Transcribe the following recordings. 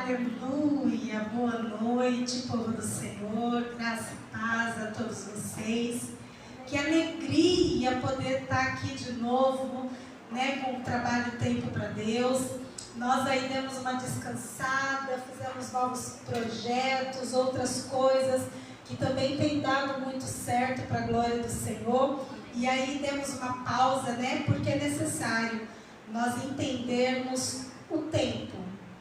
Aleluia, boa noite, povo do Senhor, graça e paz a todos vocês. Que alegria poder estar aqui de novo, né, com o trabalho Tempo para Deus. Nós aí demos uma descansada, fizemos novos projetos, outras coisas que também tem dado muito certo para a glória do Senhor. E aí demos uma pausa, né, porque é necessário nós entendermos o tempo.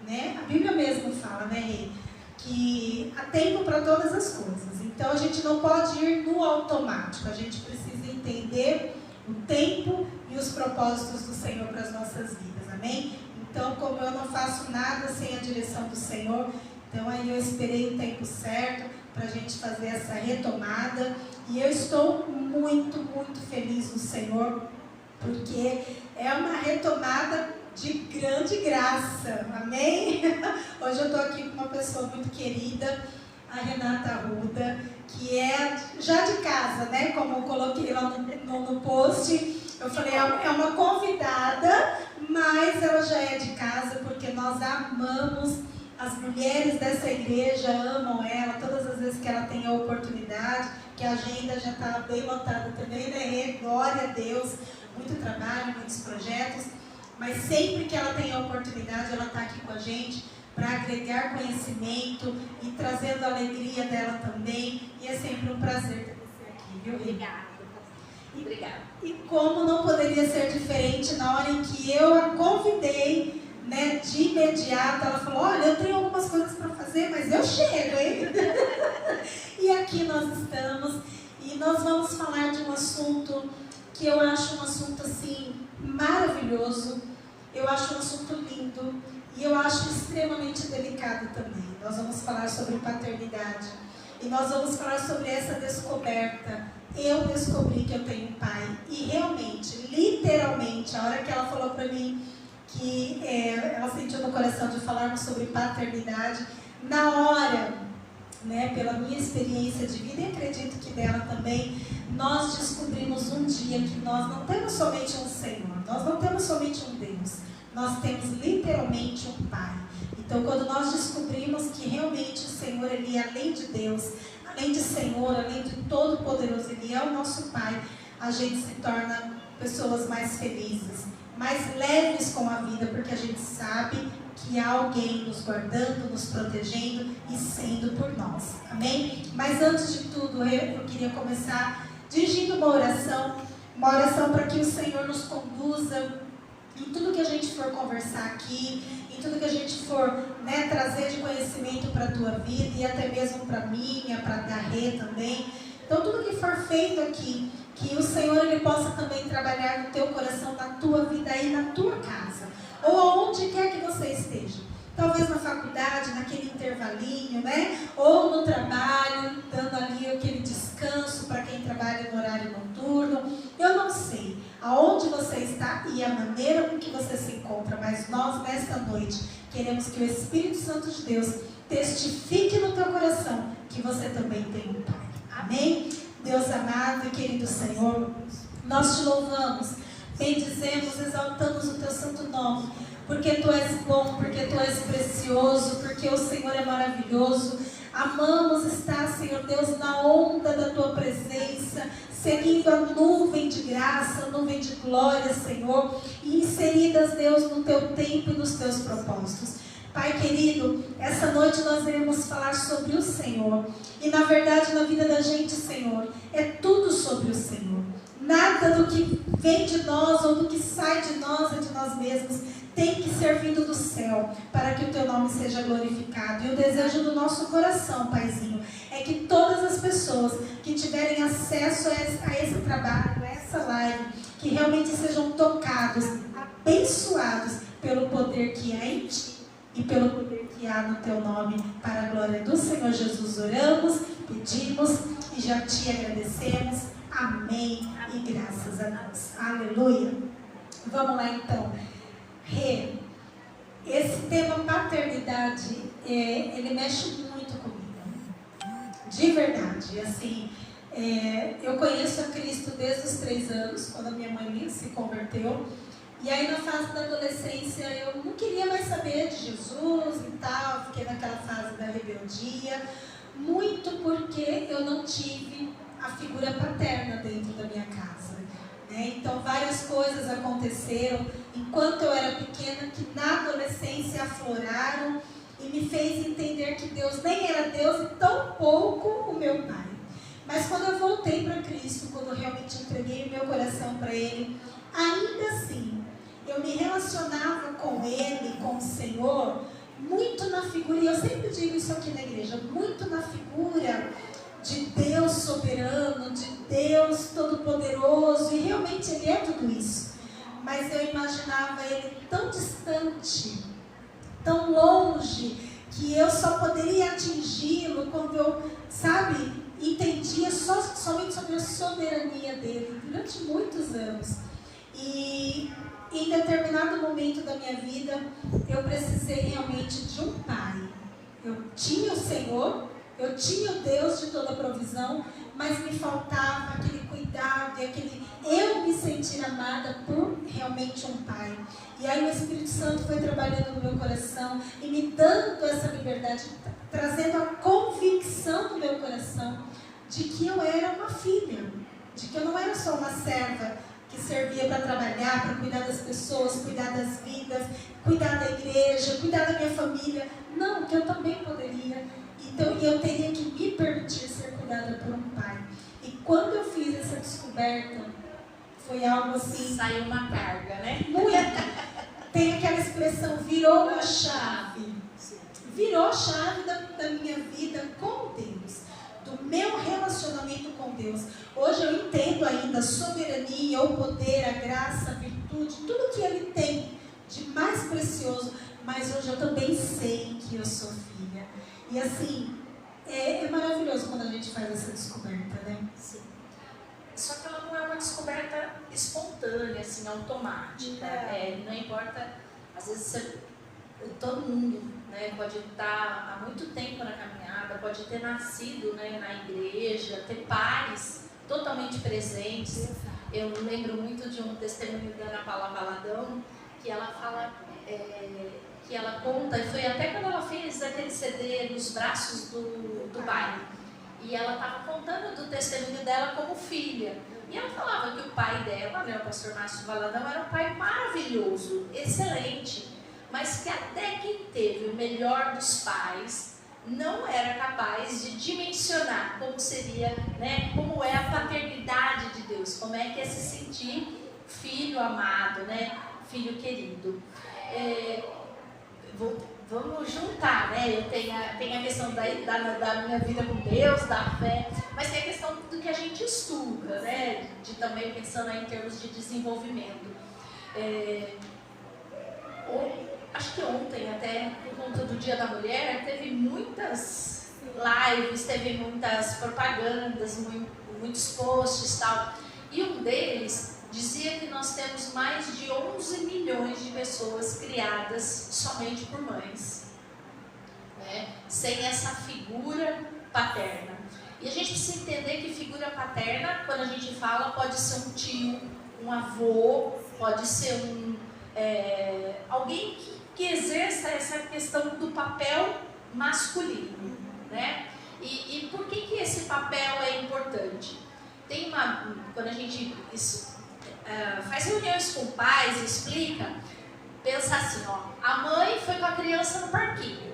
Né? A Bíblia mesmo fala, né, Rei, que há tempo para todas as coisas. Então a gente não pode ir no automático, a gente precisa entender o tempo e os propósitos do Senhor para as nossas vidas, amém? Então, como eu não faço nada sem a direção do Senhor, então aí eu esperei o tempo certo para a gente fazer essa retomada. E eu estou muito, muito feliz no Senhor, porque é uma retomada de grande graça, amém? Hoje eu estou aqui com uma pessoa muito querida, a Renata Arruda, que é já de casa, né? Como eu coloquei lá no post, eu falei, é uma convidada, mas ela já é de casa, porque nós amamos, as mulheres dessa igreja amam ela, todas as vezes que ela tem a oportunidade, que a agenda já está bem lotada também, né? Glória a Deus, muito trabalho, muitos projetos. Mas sempre que ela tem a oportunidade, ela está aqui com a gente para agregar conhecimento e trazendo a alegria dela também. E é sempre um prazer ter você aqui, viu, Rita? Obrigada. E como não poderia ser diferente, na hora em que eu a convidei, né, de imediato, ela falou, olha, eu tenho algumas coisas para fazer, mas eu chego, hein? E aqui nós estamos, e nós vamos falar de um assunto que eu acho um assunto, assim, maravilhoso, eu acho um assunto lindo e eu acho extremamente delicado também. Nós vamos falar sobre paternidade e nós vamos falar sobre essa descoberta. Eu descobri que eu tenho um pai e realmente, literalmente, a hora que ela falou para mim que ela sentiu no coração de falarmos sobre paternidade, na hora, né, pela minha experiência de vida e acredito que dela também, nós descobrimos um dia que nós não temos somente um Senhor, nós não temos somente um Deus, nós temos literalmente um Pai. Então, quando nós descobrimos que realmente o Senhor, Ele é além de Deus, além de Senhor, além de Todo-Poderoso, Ele é o nosso Pai, a gente se torna pessoas mais felizes, mais leves com a vida, porque a gente sabe que há alguém nos guardando, nos protegendo e sendo por nós, amém? Mas antes de tudo, eu queria começar dirigindo uma oração para que o Senhor nos conduza em tudo que a gente for conversar aqui, em tudo que a gente for, né, trazer de conhecimento para a tua vida e até mesmo para a minha, para a Rê também. Então, tudo que for feito aqui, que o Senhor Ele possa também trabalhar no teu coração, na tua vida e na tua casa, ou aonde quer que você esteja. Talvez na faculdade, naquele intervalinho, né? Ou no trabalho, dando ali aquele descanso para quem trabalha no horário noturno. Eu não sei aonde você está e a maneira com que você se encontra, mas nós, nesta noite, queremos que o Espírito Santo de Deus testifique no teu coração que você também tem um Pai. Amém? Deus amado e querido Senhor, nós te louvamos, bendizemos, exaltamos o teu santo nome, porque tu és bom, porque tu és precioso, porque o Senhor é maravilhoso. Amamos estar, Senhor Deus, na onda da tua presença, seguindo a nuvem de graça, a nuvem de glória, Senhor, e inseridas, Deus, no teu tempo e nos teus propósitos. Pai querido, essa noite nós iremos falar sobre o Senhor. E na verdade, na vida da gente, Senhor, é tudo sobre o Senhor. Nada do que vem de nós ou do que sai de nós é de nós mesmos. Tem que ser vindo do céu, para que o teu nome seja glorificado. E o desejo do nosso coração, Paizinho, é que todas as pessoas que tiverem acesso a esse trabalho, a essa live, que realmente sejam tocados, abençoados pelo poder que há em ti e pelo poder que há no teu nome, para a glória do Senhor Jesus. Oramos, pedimos e já te agradecemos. Amém e graças a Deus. Aleluia. Vamos lá então. Rê, esse tema paternidade, ele mexe muito comigo, de verdade. Assim, eu conheço a Cristo desde os 3 anos, quando a minha mãe se converteu, e aí na fase da adolescência eu não queria mais saber de Jesus e tal, fiquei dia, muito porque eu não tive a figura paterna dentro da minha casa. Então várias coisas aconteceram enquanto eu era pequena que na adolescência afloraram e me fez entender que Deus nem era Deus e tão pouco o meu pai. Mas quando eu voltei para Cristo, quando eu realmente entreguei o meu coração para Ele, ainda assim, eu me relacionava com Ele, com o Senhor, muito na figura, e eu sempre digo isso aqui na igreja, muito na figura de Deus soberano, de Deus todo-poderoso, e realmente Ele é tudo isso. Mas eu imaginava Ele tão distante, tão longe, que eu só poderia atingi-lo quando eu, entendia somente sobre a soberania dele, durante muitos anos. E em determinado momento da minha vida, eu precisei realmente de um pai. Eu tinha o Senhor, eu tinha o Deus de toda provisão, mas me faltava aquele cuidado e aquele eu me sentir amada por realmente um pai. E aí o Espírito Santo foi trabalhando no meu coração e me dando essa liberdade, trazendo a convicção no meu coração de que eu era uma filha, de que eu não era só uma serva que servia para trabalhar, para cuidar das pessoas, cuidar das vidas, cuidar da igreja, cuidar da minha família. Não, que eu também poderia. Então, eu teria que me permitir ser cuidada por um pai. E quando eu fiz essa descoberta, foi algo assim... Saiu uma carga, né? Muito. Tem aquela expressão, virou a chave. Virou a chave da minha vida com Deus, do meu relacionamento com Deus. Hoje eu entendo ainda a soberania, o poder, a graça, a virtude, tudo que Ele tem de mais precioso, mas hoje eu também sei que eu sou filha. E assim, é maravilhoso quando a gente faz essa descoberta, né? Sim. Só que ela não é uma descoberta espontânea, assim, automática. Não importa, às vezes todo mundo, né, pode estar há muito tempo na caminhada, pode ter nascido, né, na igreja, ter pais totalmente presentes. Eu lembro muito de um testemunho da Ana Paula Valadão, que ela fala, que ela conta, e foi até quando ela fez aquele CD Nos Braços do Pai. E ela estava contando do testemunho dela como filha. E ela falava que o pai dela, né, o pastor Márcio Valadão, era um pai maravilhoso, excelente, mas que até quem teve o melhor dos pais não era capaz de dimensionar como seria, né, como é a paternidade de Deus, como é que é se sentir filho amado, né, filho querido. Vamos juntar, né? Eu tenho a questão da minha vida com Deus, da fé, mas tem a questão do que a gente estuda, né? De também pensando em termos de desenvolvimento. Acho que ontem, até por conta do Dia da Mulher, teve muitas lives, teve muitas propagandas, muitos posts e tal. E um deles dizia que nós temos mais de 11 milhões de pessoas criadas somente por mães, né? Sem essa figura paterna. E a gente precisa entender que figura paterna, quando a gente fala, pode ser um tio, um avô, pode ser alguém que exerça essa questão do papel masculino, né? E por que esse papel é importante? Quando a gente faz reuniões com pais e explica, pensa assim, a mãe foi com a criança no parquinho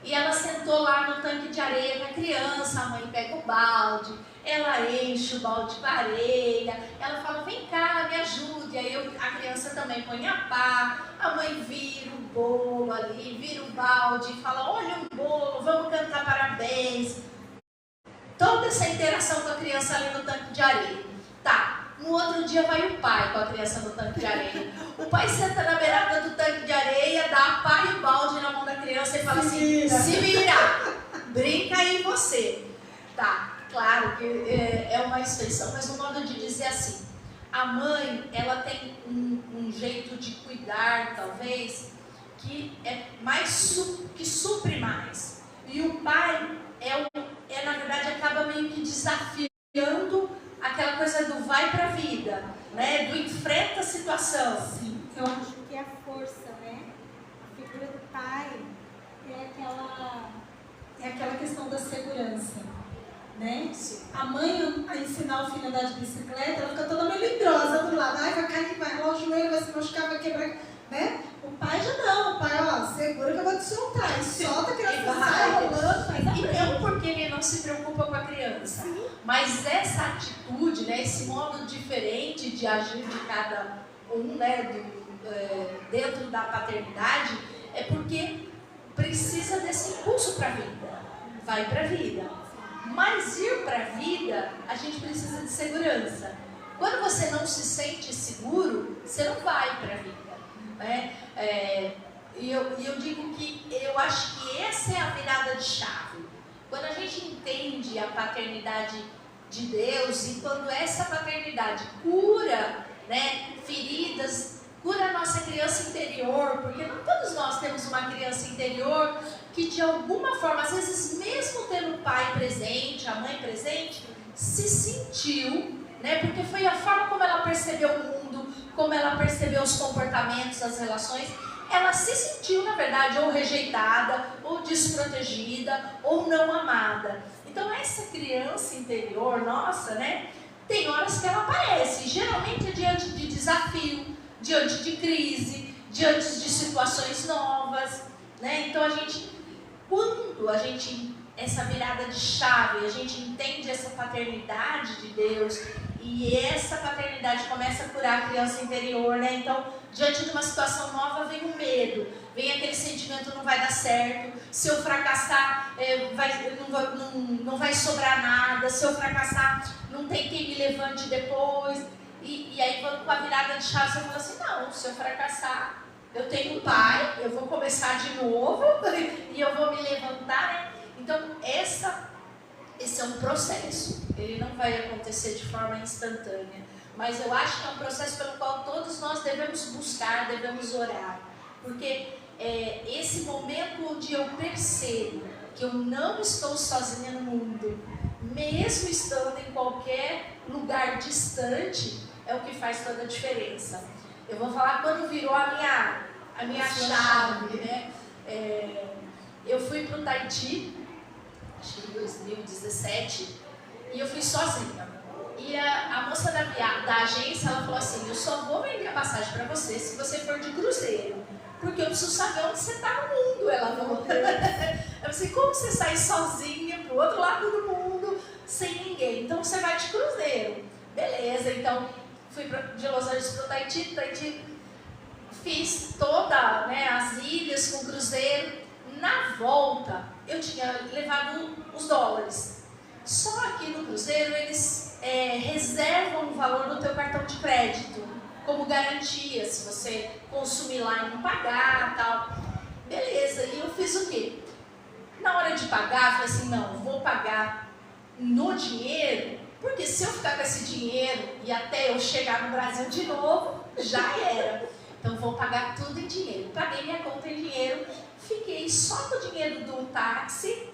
e ela sentou lá no tanque de areia com a criança, a mãe pega o balde, ela enche o balde com areia, ela fala, vem cá, me ajude, aí a criança também põe a pá, a mãe vira o bolo ali, vira o balde e fala, olha o bolo, vamos cantar parabéns. Toda essa interação com a criança ali no tanque de areia. Tá. No outro dia vai o pai com a criança no tanque de areia. O pai senta na beirada do tanque de areia, dá a pá e o balde na mão da criança e fala assim, se vira, brinca aí você. Tá, claro que é uma expressão, mas um modo de dizer assim, a mãe, ela tem um jeito de cuidar, talvez, que é mais, que supre mais. E o pai, na verdade, acaba meio que desafiando aquela coisa do vai pra vida, né? Do enfrenta a situação. Sim, eu acho que a força, né? A figura do pai é a mãe a ensinar o filho a andar de bicicleta, ela fica toda melindrosa do lado. Ai, vai cair, vai rolar o joelho, vai se machucar, vai quebrar, né? O pai já não, o pai, ó, segura que eu vou te soltar. E solta a criança, sai rolando, faz a E frente. não porque ele não se preocupa com a criança, mas essa atitude, né, esse modo diferente de agir de cada um, né, dentro da paternidade, é porque precisa desse impulso para a vida. Vai para a vida. Mas ir para a vida, a gente precisa de segurança. Quando você não se sente seguro, você não vai para a vida, né? E eu digo que eu acho que essa é a virada de chave. Quando a gente entende a paternidade de Deus e quando essa paternidade cura, né, feridas, cura a nossa criança interior, porque não todos nós temos uma criança interior que de alguma forma, às vezes mesmo tendo o pai presente, a mãe presente, se sentiu, né, porque foi a forma como ela percebeu o mundo, como ela percebeu os comportamentos, as relações, ela se sentiu, na verdade, ou rejeitada, ou desprotegida, ou não amada. Então essa criança interior nossa, né, tem horas que ela aparece, geralmente é diante de desafio, diante de crise, diante de situações novas, né? Então quando a gente, essa virada de chave, a gente entende essa paternidade de Deus e essa paternidade começa a curar a criança interior, né? Então, diante de uma situação nova vem o medo, vem aquele sentimento, não vai dar certo, se eu fracassar não vai sobrar nada, se eu fracassar não tem quem me levante depois. E aí quando com a virada de chave você fala assim, não, se eu fracassar, eu tenho um pai, eu vou começar de novo e eu vou me levantar, né? Então esse é um processo, ele não vai acontecer de forma instantânea, mas eu acho que é um processo pelo qual todos nós devemos buscar, devemos orar, porque esse momento onde eu percebo que eu não estou sozinha no mundo, mesmo estando em qualquer lugar distante, é o que faz toda a diferença. Eu vou falar quando virou a minha chave, né? Eu fui para o Tahiti, acho que em 2017, e eu fui sozinha. E a moça da agência, ela falou assim, eu só vou vender a passagem para você se você for de cruzeiro, porque eu preciso saber onde você está no mundo. Ela falou. Eu falei, como você sai sozinha para o outro lado do mundo, sem ninguém? Então você vai de cruzeiro. Beleza, então fui de Los Angeles para o Tahiti, fiz toda, né, as ilhas com cruzeiro. Na volta, eu tinha levado os dólares. Só aqui no cruzeiro, eles reservam o valor do teu cartão de crédito, como garantia, se você consumir lá e não pagar, tal. Beleza, e eu fiz o quê? Na hora de pagar, eu falei assim, não, vou pagar no dinheiro, porque se eu ficar com esse dinheiro e até eu chegar no Brasil de novo, já era. Então vou pagar tudo em dinheiro. Paguei minha conta em dinheiro, fiquei só com o dinheiro do táxi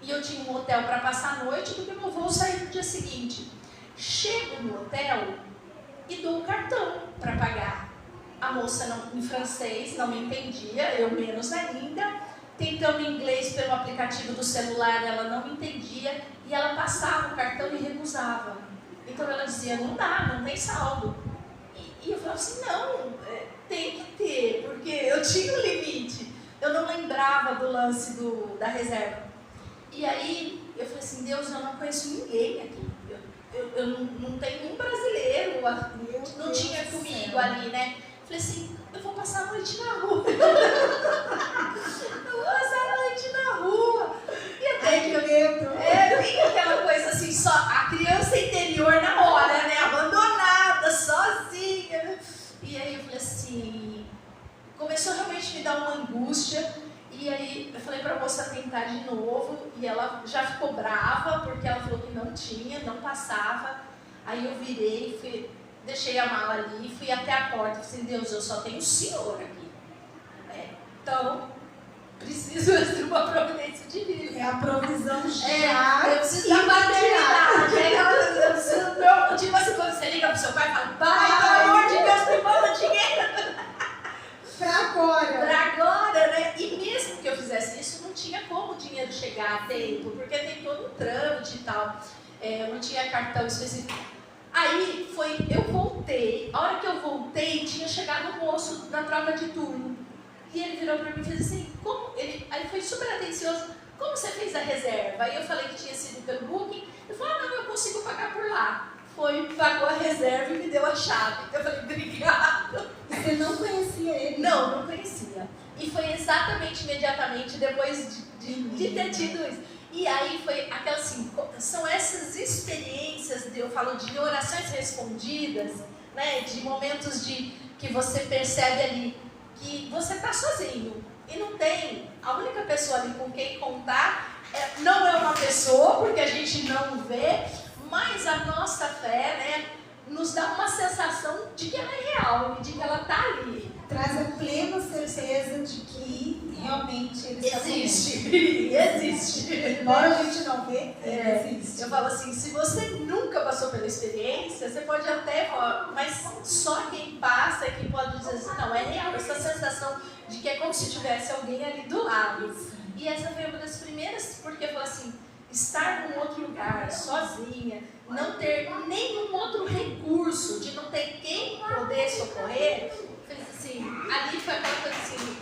e eu tinha um hotel para passar a noite porque meu voo saiu no dia seguinte. Chego no hotel e dou o cartão para pagar. A moça em francês não me entendia, eu menos ainda. Tentando inglês pelo aplicativo do celular, ela não me entendia e ela passava o cartão e recusava. Então ela dizia, não dá, não tem saldo. E eu falava assim, não, tem que ter, porque eu tinha um limite. Eu não lembrava do lance da reserva. E aí eu falei assim, Deus, eu não conheço ninguém aqui. Eu não tenho um brasileiro, não tinha comigo ali, né? Falei assim, eu vou passar a noite na rua. Eu vou passar a noite na rua. E até que tem aquela coisa assim, só a criança interior na hora, né? Abandonada, sozinha. E aí eu falei assim, começou realmente a me dar uma angústia. E aí eu falei pra moça tentar de novo. E ela já ficou brava, porque ela falou que não tinha, não passava. Aí eu virei, deixei a mala ali, fui até a porta e falei, Deus, eu só tenho o Senhor aqui. Então, preciso de uma providência divina. É a provisão já. Eu preciso da paternidade. Eu preciso tipo assim, quando você liga pro seu pai e fala, pai, pelo amor de Deus, me manda dinheiro. Pra agora, né? E mesmo que eu fizesse isso, não tinha como o dinheiro chegar a tempo, porque tem todo um trâmite e tal. não tinha cartão específico. Aí eu voltei, a hora que eu voltei, tinha chegado um moço na troca de turno. E ele virou para mim e fez assim, aí foi super atencioso, como você fez a reserva? Aí eu falei que tinha sido pelo Booking, ele falou, não, eu consigo pagar por lá. Pagou a reserva e me deu a chave. Eu falei, obrigado. Você não conhecia ele? Não conhecia. E foi exatamente, imediatamente, depois de ter tido isso. E aí foi aquela assim, são essas experiências, eu falo de orações respondidas, né, de momentos que você percebe ali que você está sozinho e não tem, a única pessoa ali com quem contar não é uma pessoa, porque a gente não vê, mas a nossa fé, né, nos dá uma sensação de que ela é real e de que ela está ali. Traz a plena certeza de que realmente ele existe. Existe. Embora a gente não vê, ele existe. Eu falo assim, se você nunca passou pela experiência, você pode até falar, mas só quem passa é que pode dizer assim, não, é real essa sensação de que é como se tivesse alguém ali do lado. E essa foi uma das primeiras, porque eu falo assim, estar num outro lugar, sozinha, não ter nenhum outro recurso, de não ter quem poder socorrer, fez assim, ali foi aquela coisa assim,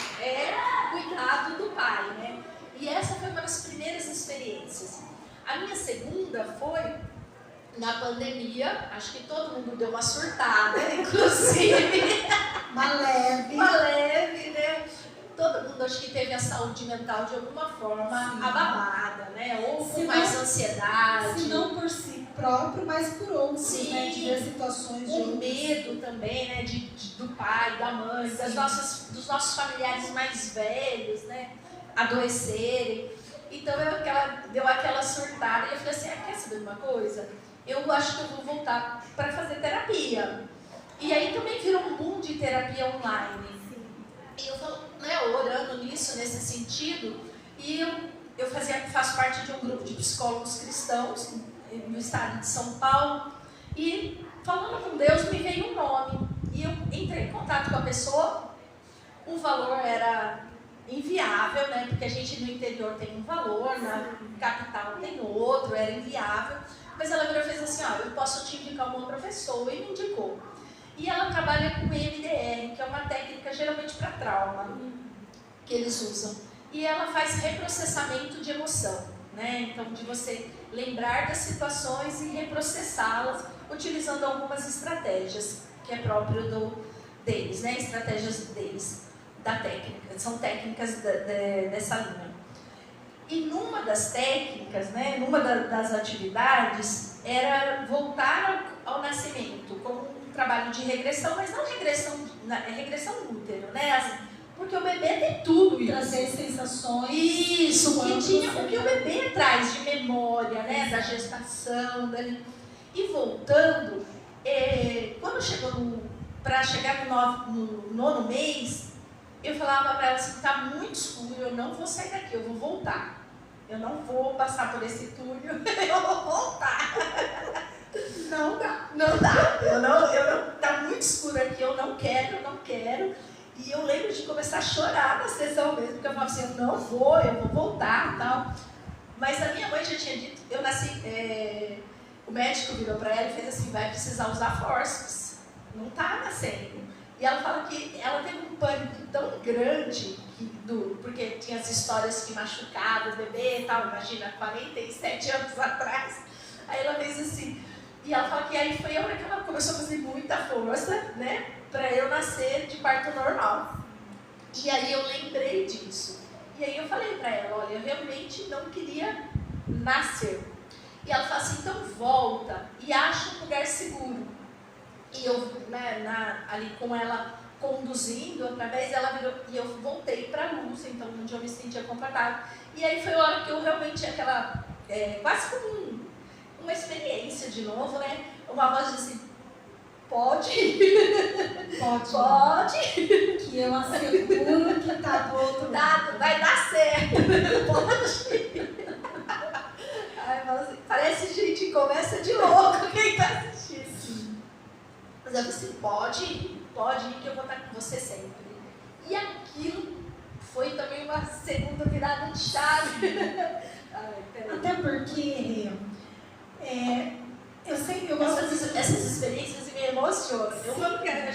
cuidado do pai, né? E essa foi uma das primeiras experiências. A minha segunda foi na pandemia, acho que todo mundo deu uma surtada, inclusive. Uma leve, né? Todo mundo acho que teve a saúde mental de alguma forma abalada, né? Ou com mais ansiedade. Se não por si próprio, mas por outros, né? De ver situações de medo também, né? Do pai, da mãe, dos nossos familiares mais velhos, né? Adoecerem. Então deu aquela surtada e eu falei assim, quer saber de uma coisa? Eu acho que eu vou voltar para fazer terapia. E aí também virou um boom de terapia online. E eu falo, né, orando nisso, nesse sentido, e eu faço parte de um grupo de psicólogos cristãos no estado de São Paulo, e falando com Deus me veio um nome, e eu entrei em contato com a pessoa, o valor era inviável, né, porque a gente no interior tem um valor, na capital tem outro, era inviável, mas ela virou e fez assim, eu posso te indicar uma outra pessoa, e me indicou. E ela trabalha com EMDR, que é uma técnica geralmente para trauma, que eles usam. E ela faz reprocessamento de emoção, né? Então, de você lembrar das situações e reprocessá-las, utilizando algumas estratégias, que é próprio deles, né? Estratégias deles, da técnica, são técnicas dessa linha. E numa das técnicas, né? Numa das atividades, era voltar ao nascimento, como trabalho de regressão, mas não regressão útero, né? Porque o bebê tem tudo isso. Trazer sensações. Isso, o que o bebê traz de memória, né? Da gestação. E voltando, quando chegou para chegar no 9º mês, eu falava para ela assim, tá muito escuro, eu não vou sair daqui, eu vou voltar. Eu não vou passar por esse túnel, eu vou voltar. Não dá. Tá muito escuro aqui, eu não quero. E eu lembro de começar a chorar na sessão mesmo, porque eu falava assim, eu vou voltar e tal. Mas a minha mãe já tinha dito, eu nasci, o médico virou para ela e fez assim, vai precisar usar forceps, não tá nascendo. E ela fala que ela teve um pânico tão grande, porque tinha as histórias que machucavam o bebê e tal, imagina, 47 anos atrás. Aí ela fez assim, e ela fala que aí foi a hora que ela começou a fazer muita força, né, para eu nascer de parto normal. E aí eu lembrei disso. E aí eu falei para ela, olha, eu realmente não queria nascer. E ela fala assim, então volta e acha um lugar seguro. E eu, né, ali com ela conduzindo, através dela virou, e eu voltei para a luz, então onde eu me sentia confortável. E aí foi a hora que eu realmente, quase como uma experiência de novo, né? Uma voz disse assim, pode. Que eu asseguro que tá do outro lado. Vai dar certo. Pode. Aí fala assim, parece gente conversa de louco quem tá assistindo. Mas eu disse, pode ir que eu vou estar com você sempre. E aquilo foi também uma segunda virada de chave. Até porque Eu gosto essas experiências me emocionam. Eu quero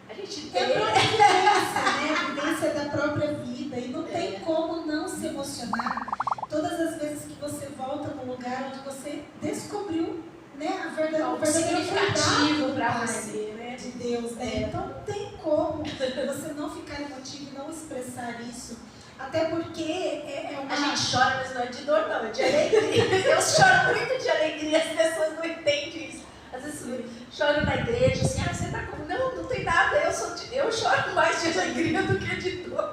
a gente tem a própria vivência, né? A vivência da própria vida. E não tem como não se emocionar todas as vezes que você volta no lugar onde você descobriu, né, a verdadeira significativo para você, né, de Deus. Né? Então não tem como você não ficar emotivo e não expressar isso. Até porque a gente chora, mas não é de dor, não, é de alegria. Eu choro muito de alegria, as pessoas não entendem isso. Às vezes eu choro na igreja, assim, você tá como? Não tem nada, eu choro mais de alegria do que de dor.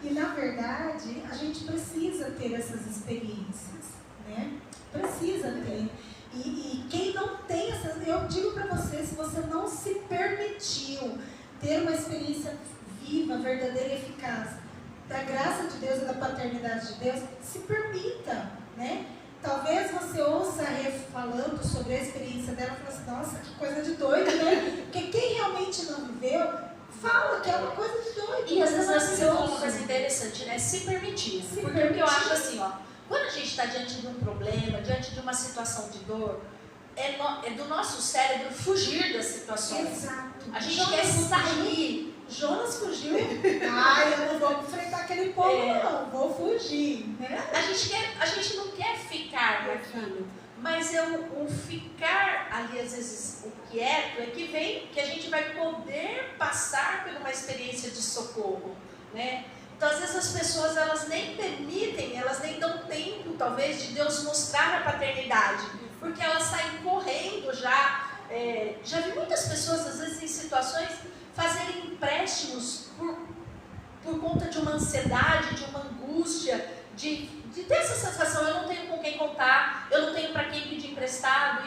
E na verdade, a gente precisa ter essas experiências, né? Precisa ter. E quem não tem essas, eu digo para você, se você não se permitiu ter uma experiência viva, verdadeira e eficaz da graça de Deus e da paternidade de Deus, se permita, né? Talvez você ouça a Rê falando sobre a experiência dela e fale assim, nossa, que coisa de doido, né? Porque quem realmente não viveu, fala que é uma coisa de doido. E às vezes você falou uma coisa interessante, né? Se permitir. Porque eu acho assim, quando a gente está diante de um problema, diante de uma situação de dor, é do nosso cérebro fugir das situações. Exato. A gente quer sair. Jonas fugiu. Ai, eu não vou enfrentar aquele povo, não. Vou fugir. Né? A gente não quer ficar naquilo. Mas o ficar ali, às vezes, o quieto, é que a gente vai poder passar por uma experiência de socorro, né? Então, às vezes, as pessoas, elas nem permitem, elas nem dão tempo, talvez, de Deus mostrar a paternidade, porque elas saem correndo já. Já vi muitas pessoas, às vezes, em situações, fazerem empréstimos por conta de uma ansiedade, de uma angústia, de ter essa sensação, eu não tenho com quem contar, eu não tenho para quem pedir emprestado,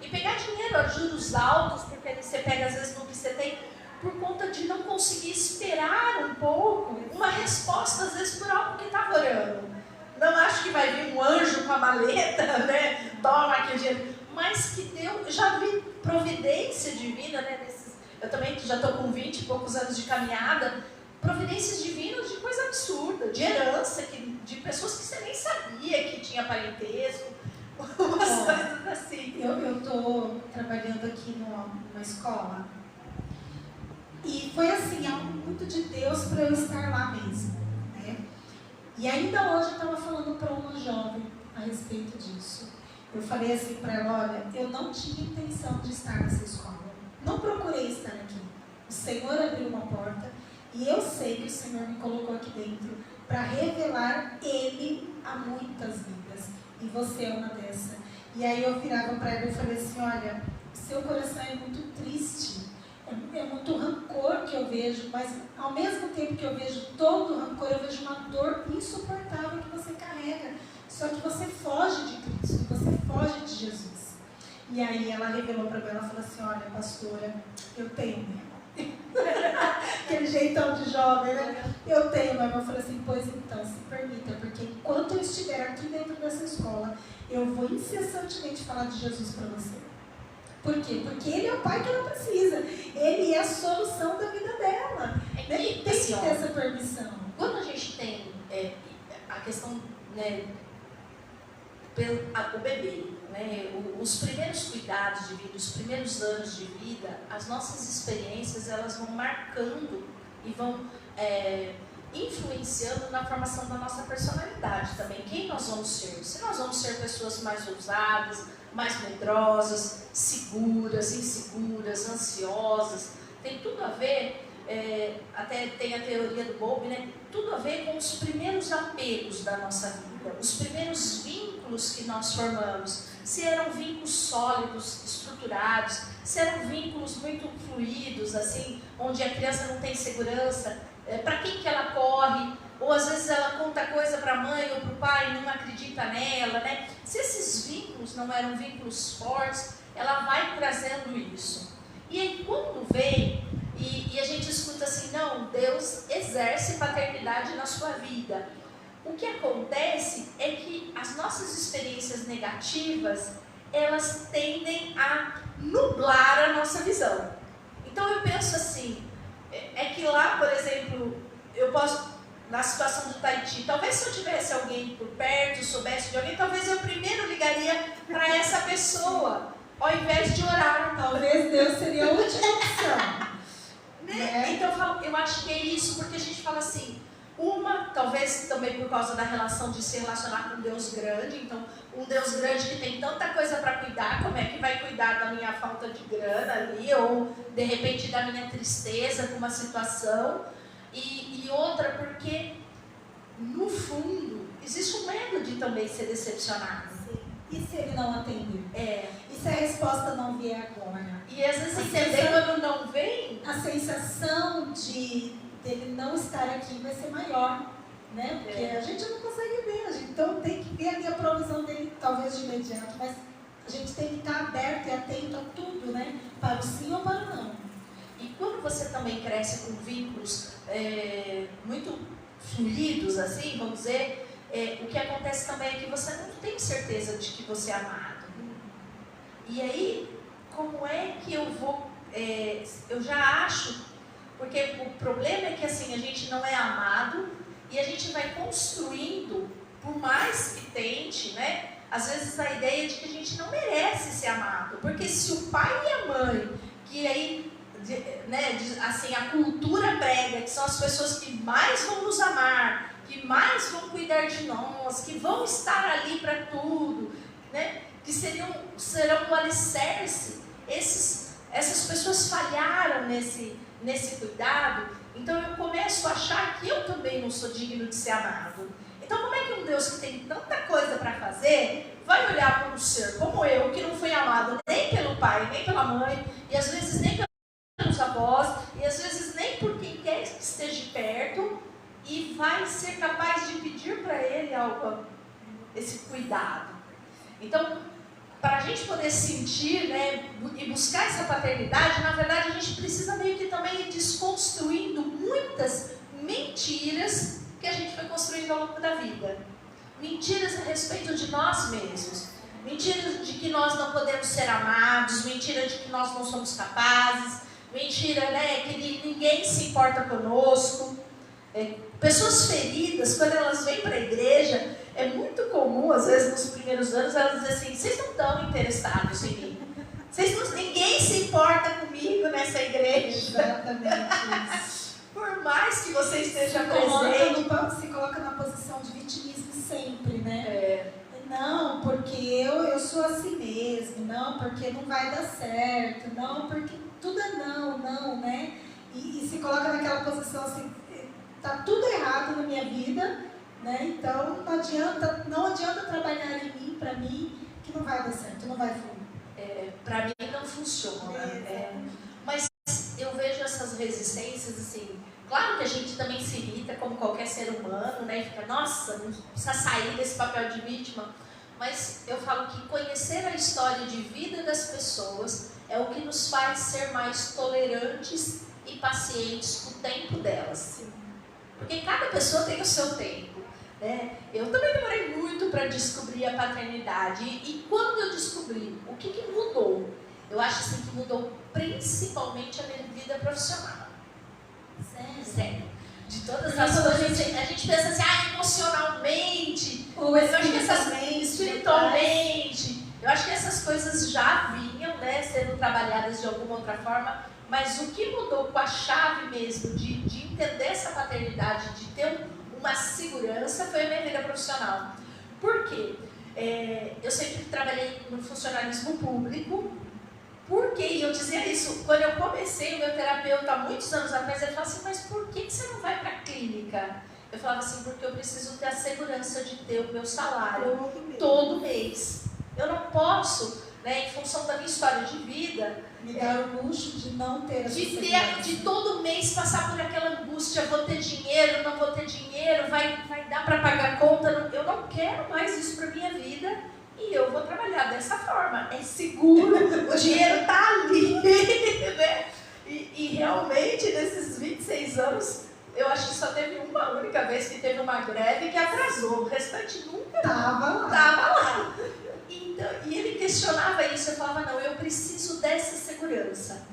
e pegar dinheiro a juros altos, porque você pega às vezes no que você tem, por conta de não conseguir esperar um pouco, uma resposta às vezes por algo que estava orando. Não acho que vai vir um anjo com a maleta, né? Toma aqui o dinheiro. Mas que Deus, já vi providência divina, né? Eu também já estou com 20 e poucos anos de caminhada, providências divinas de coisa absurda, de herança, de pessoas que você nem sabia que tinha parentesco, umas coisas assim. Eu estou trabalhando aqui numa escola e foi assim, algo muito de Deus para eu estar lá mesmo, né? E ainda hoje eu estava falando para uma jovem a respeito disso. Eu falei assim para ela, olha, eu não tinha intenção de estar nessa escola, não procurei estar aqui. O Senhor abriu uma porta e eu sei que o Senhor me colocou aqui dentro para revelar Ele a muitas vidas. E você é uma dessa. E aí eu virava para ela e falei assim, olha, seu coração é muito triste, é muito rancor que eu vejo, mas ao mesmo tempo que eu vejo todo o rancor, eu vejo uma dor insuportável que você carrega. Só que você foge de Cristo, você foge de Jesus. E aí ela revelou para mim, ela falou assim, olha, pastora, eu tenho mesmo. Aquele jeitão de jovem, né? Eu tenho, mas eu falei assim, pois então, se permita, porque enquanto eu estiver aqui dentro dessa escola, eu vou incessantemente falar de Jesus para você. Por quê? Porque Ele é o pai que ela precisa. Ele é a solução da vida dela. Tem que assim, ter essa permissão. Quando a gente tem a questão, né, o bebê, né, os primeiros cuidados de vida, os primeiros anos de vida, as nossas experiências, elas vão marcando e vão influenciando na formação da nossa personalidade também. Quem nós vamos ser? Se nós vamos ser pessoas mais ousadas, mais medrosas, seguras, inseguras, ansiosas, tem tudo a ver, até tem a teoria do Bowlby, né? Tudo a ver com os primeiros apegos da nossa vida, os primeiros vínculos que nós formamos. Se eram vínculos sólidos, estruturados, se eram vínculos muito fluidos, assim, onde a criança não tem segurança, para quem que ela corre, ou às vezes ela conta coisa para a mãe ou para o pai e não acredita nela, né? Se esses vínculos não eram vínculos fortes, ela vai trazendo isso. E aí quando vem, e a gente escuta assim, não, Deus exerce paternidade na sua vida. O que acontece é que as nossas experiências negativas, elas tendem a nublar a nossa visão. Então eu penso assim, é que lá, por exemplo, eu posso na situação do Tahiti. Talvez se eu tivesse alguém por perto, soubesse de alguém, talvez eu primeiro ligaria para essa pessoa, ao invés de orar. Talvez Deus seria a última opção. Né? Então eu acho que é isso, porque a gente fala assim, talvez também por causa da relação de se relacionar com um Deus grande, então um Deus grande que tem tanta coisa para cuidar, como é que vai cuidar da minha falta de grana ali, ou de repente da minha tristeza com uma situação, e outra porque no fundo existe um medo de também ser decepcionado. Sim. E se ele não atender? E se a resposta não vier agora? E às vezes entender quando não vem, a sensação dele não estar aqui vai ser maior, né? Porque a gente não consegue ver, então tem que ver ali a provisão dele, talvez de imediato, mas a gente tem que estar aberto e atento a tudo, né? Para o sim ou para o não. E quando você também cresce com vínculos muito fluidos, assim, vamos dizer, o que acontece também é que você não tem certeza de que você é amado. E aí, como é que eu vou... eu já acho, porque o problema é que assim, a gente não é amado e a gente vai construindo, por mais que tente, né? Às vezes a ideia de que a gente não merece ser amado, porque se o pai e a mãe, que aí, né, assim, a cultura prega, que são as pessoas que mais vão nos amar, que mais vão cuidar de nós, que vão estar ali para tudo, né? Que serão o alicerce, essas pessoas falharam nesse cuidado, então eu começo a achar que eu também não sou digno de ser amado. Então como é que um Deus que tem tanta coisa para fazer, vai olhar para um ser como eu, que não fui amado nem pelo pai, nem pela mãe, e às vezes nem pelos avós, e às vezes nem por quem quer que esteja perto, e vai ser capaz de pedir para ele algo, esse cuidado. Então, para a gente poder sentir, né, e buscar essa paternidade, na verdade a gente precisa meio que também ir desconstruindo muitas mentiras que a gente foi construindo ao longo da vida. Mentiras a respeito de nós mesmos. Mentiras de que nós não podemos ser amados, mentira de que nós não somos capazes, mentira, né, que ninguém se importa conosco. Pessoas feridas, quando elas vêm para a igreja, é muito comum, às vezes nos primeiros anos, elas dizem assim, vocês não estão interessados em mim. Ninguém se importa comigo nessa igreja. Exatamente. Por mais que você esteja presente. Se coloca na posição de vitimismo sempre, né? Não, porque eu sou assim mesmo, não, porque não vai dar certo, não, porque tudo é não, né? E se coloca naquela posição assim, tá tudo errado na minha vida, né? Então não adianta trabalhar em mim, para mim, que não vai dar certo, não vai fluir. Para mim não funciona. Mas eu vejo essas resistências assim. Claro que a gente também se irrita como qualquer ser humano, né? E fica, nossa, não precisa sair desse papel de vítima. Mas eu falo que conhecer a história de vida das pessoas é o que nos faz ser mais tolerantes e pacientes com o tempo delas. Porque cada pessoa tem o seu tempo, né? Eu também demorei muito para descobrir a paternidade. E quando eu descobri, o que mudou? Eu acho assim, que mudou principalmente a minha vida profissional. Sério. De todas as coisas, a gente pensa assim, emocionalmente, ou espiritualmente. Eu acho que essas coisas já vinham, né, sendo trabalhadas de alguma outra forma, mas o que mudou com a chave mesmo de entender essa paternidade, de ter uma segurança, foi a minha vida profissional. Por quê? Eu sempre trabalhei no funcionalismo público. Por quê? E eu dizia isso, quando eu comecei, o meu terapeuta, há muitos anos atrás, ele falava assim, mas por que você não vai para a clínica? Eu falava assim, porque eu preciso ter a segurança de ter o meu salário todo mês. Eu não posso, né, em função da minha história de vida, me dar o luxo de não ter de todo mês passar por aquela angústia, vou ter dinheiro, não vou ter dinheiro, vai dar para pagar a conta, eu não quero mais isso para minha vida. E eu vou trabalhar dessa forma, é seguro, o dinheiro está ali, né? E realmente, nesses 26 anos, eu acho que só teve uma única vez que teve uma greve que atrasou, o restante nunca estava lá. Então, e ele questionava isso, eu falava, não, eu preciso dessa segurança.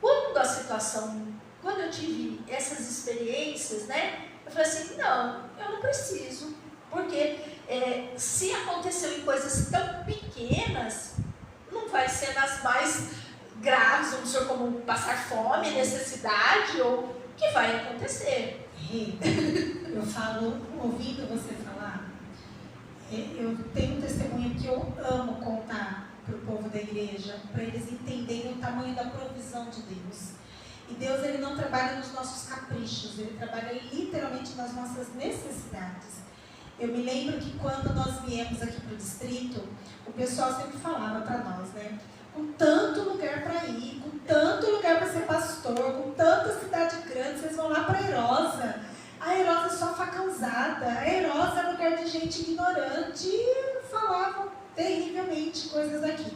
Quando eu tive essas experiências, né? Eu falei assim, não, eu não preciso. Porque se aconteceu em coisas tão pequenas, não vai ser nas mais graves, vamos dizer, como passar fome, necessidade, ou o que vai acontecer. Eu falo, ouvindo você falar, eu tenho um testemunho que eu amo contar para o povo da igreja, para eles entenderem o tamanho da provisão de Deus. E Deus, ele não trabalha nos nossos caprichos, ele trabalha literalmente nas nossas necessidades. Eu me lembro que quando nós viemos aqui para o distrito, o pessoal sempre falava para nós, né? Com tanto lugar para ir, com tanto lugar para ser pastor, com tanta cidade grande, vocês vão lá para Herosa. A Herosa é só faca usada, a Herosa é lugar de gente ignorante. E falavam terrivelmente coisas aqui.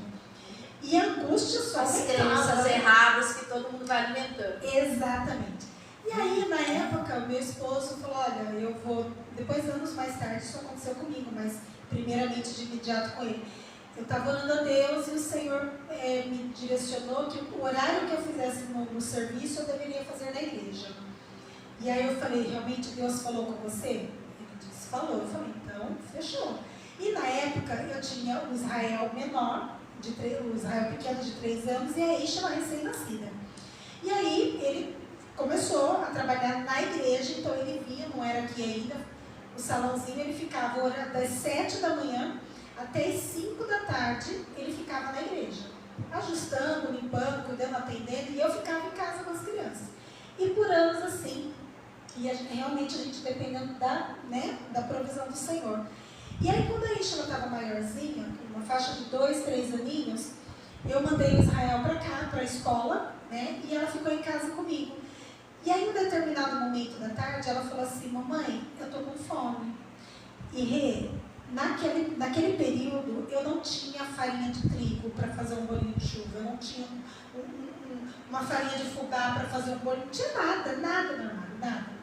E a angústia só as crenças erradas que todo mundo vai alimentando. Exatamente. E aí, na época, meu esposo falou, olha, eu vou... Depois, anos mais tarde, isso aconteceu comigo, mas primeiramente de imediato com ele. Eu estava orando a Deus e o Senhor me direcionou que o horário que eu fizesse no serviço, eu deveria fazer na igreja. E aí eu falei, realmente Deus falou com você? Ele disse, falou. Eu falei, então, fechou. E na época, eu tinha o Israel menor, o Israel pequeno de 3 anos, e a Isha recém-nascida. E aí, ele começou a trabalhar na igreja, então ele vinha, não era aqui ainda, o salãozinho, ele ficava das 7 da manhã até as 5 da tarde, ele ficava na igreja, ajustando, limpando, cuidando, atendendo, e eu ficava em casa com as crianças. E por anos assim, e realmente a gente dependendo da provisão do Senhor. E aí quando a Isha estava maiorzinha, uma faixa de 2, 3 aninhos, eu mandei o Israel para cá, para a escola, né? E ela ficou em casa comigo. E aí, em um determinado momento da tarde, ela falou assim, mamãe, eu estou com fome. E naquele período, eu não tinha farinha de trigo para fazer um bolinho de chuva, eu não tinha uma farinha de fubá para fazer um bolinho, não tinha nada.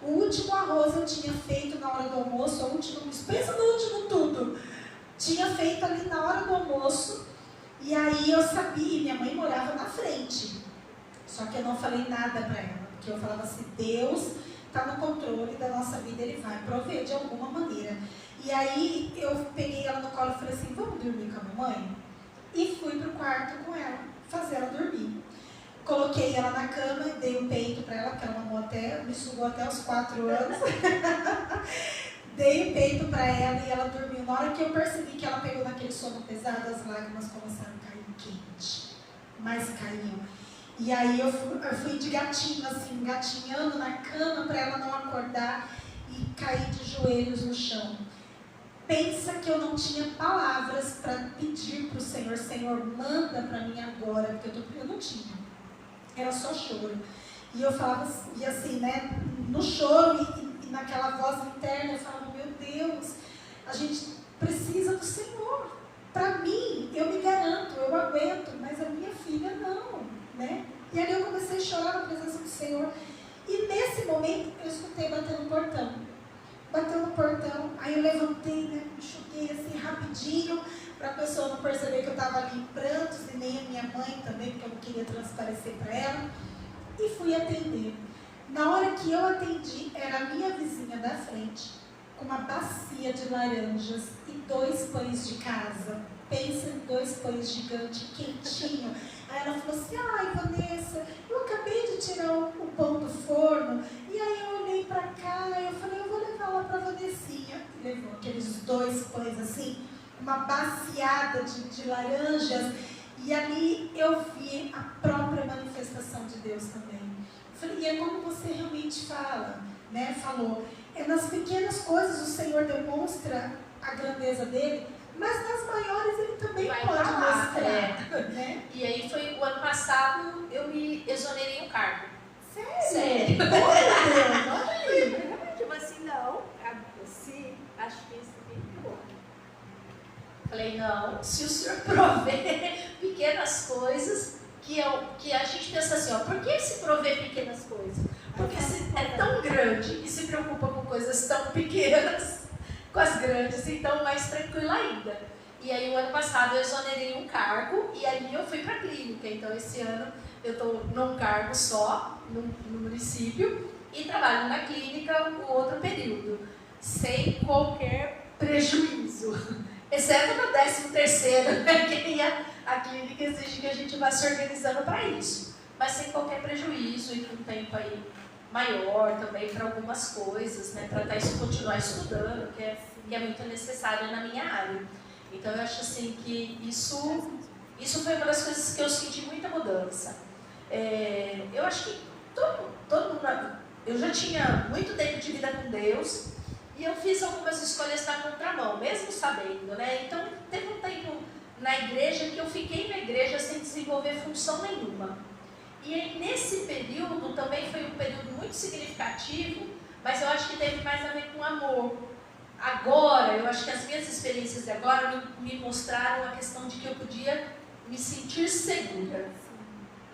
O último arroz eu tinha feito na hora do almoço, pensa no último tudo. Tinha feito ali na hora do almoço, e aí eu sabia, minha mãe morava na frente. Só que eu não falei nada para ela, porque eu falava assim, Deus está no controle da nossa vida, Ele vai prover de alguma maneira. E aí eu peguei ela no colo e falei assim, vamos dormir com a mamãe? E fui pro quarto com ela, fazer ela dormir. Coloquei ela na cama, dei um peito para ela, porque ela me sugou até os 4 anos. Dei o peito para ela e ela dormiu. Na hora que eu percebi que ela pegou naquele sono pesado, as lágrimas começaram a cair quente, mas caíam. E aí eu fui de gatinho, assim, gatinhando na cama para ela não acordar e cair de joelhos no chão. Pensa que eu não tinha palavras para pedir para o Senhor, Senhor, manda para mim agora, porque eu não tinha. Era só choro. E eu falava, e assim, né, no choro e naquela voz interna, eu falava, meu Deus, a gente precisa do Senhor. Para mim, eu me garanto, eu aguento, mas a minha filha não, né? E ali eu comecei a chorar na presença do Senhor. E nesse momento, eu escutei batendo no portão. Bateu no portão, aí eu levantei, né, enxuguei assim rapidinho, para a pessoa não perceber que eu estava ali em prantos, e nem a minha mãe também, porque eu não queria transparecer para ela. E fui atender. Na hora que eu atendi, era a minha vizinha da frente, com uma bacia de laranjas e 2 pães de casa. Pensa em 2 pães gigantes, quentinho. Aí ela falou assim, ai Vanessa, eu acabei de tirar o pão do forno, e aí eu olhei para cá, e eu falei, eu vou levar lá para a Vanessinha. E levou aqueles 2 pães assim, uma baciada de laranjas, e ali eu vi a própria manifestação de Deus também. Eu falei, e é como você realmente falou, nas pequenas coisas o Senhor demonstra a grandeza dele, mas nas maiores ele também pode mostrar. Né? E aí foi o ano passado, eu me exonerei um cargo. Sério? Tipo assim, não, acho que isso é muito bom. Falei, não, se o Senhor prover pequenas coisas, que a gente pensa assim, ó, por que se prover pequenas coisas? Porque se é tão grande e se preocupa com coisas tão pequenas, com as grandes, então mais tranquilo ainda. E aí o ano passado eu exonerei um cargo e ali eu fui para a clínica. Então esse ano eu estou num cargo só, no município, e trabalho na clínica o outro período, sem qualquer prejuízo, exceto no 13º, né, que a clínica exige que a gente vá se organizando para isso, mas sem qualquer prejuízo e com tempo aí maior também para algumas coisas, né, para continuar estudando, que é muito necessário na minha área. Então eu acho assim que isso foi uma das coisas que eu senti muita mudança. Eu acho que todo mundo, eu já tinha muito tempo de vida com Deus e eu fiz algumas escolhas na contramão, mesmo sabendo, né? Então teve um tempo na igreja que eu fiquei na igreja sem desenvolver função nenhuma. E aí, nesse período também foi um período muito significativo, mas eu acho que teve mais a ver com amor. Agora, eu acho que as minhas experiências de agora me mostraram a questão de que eu podia me sentir segura,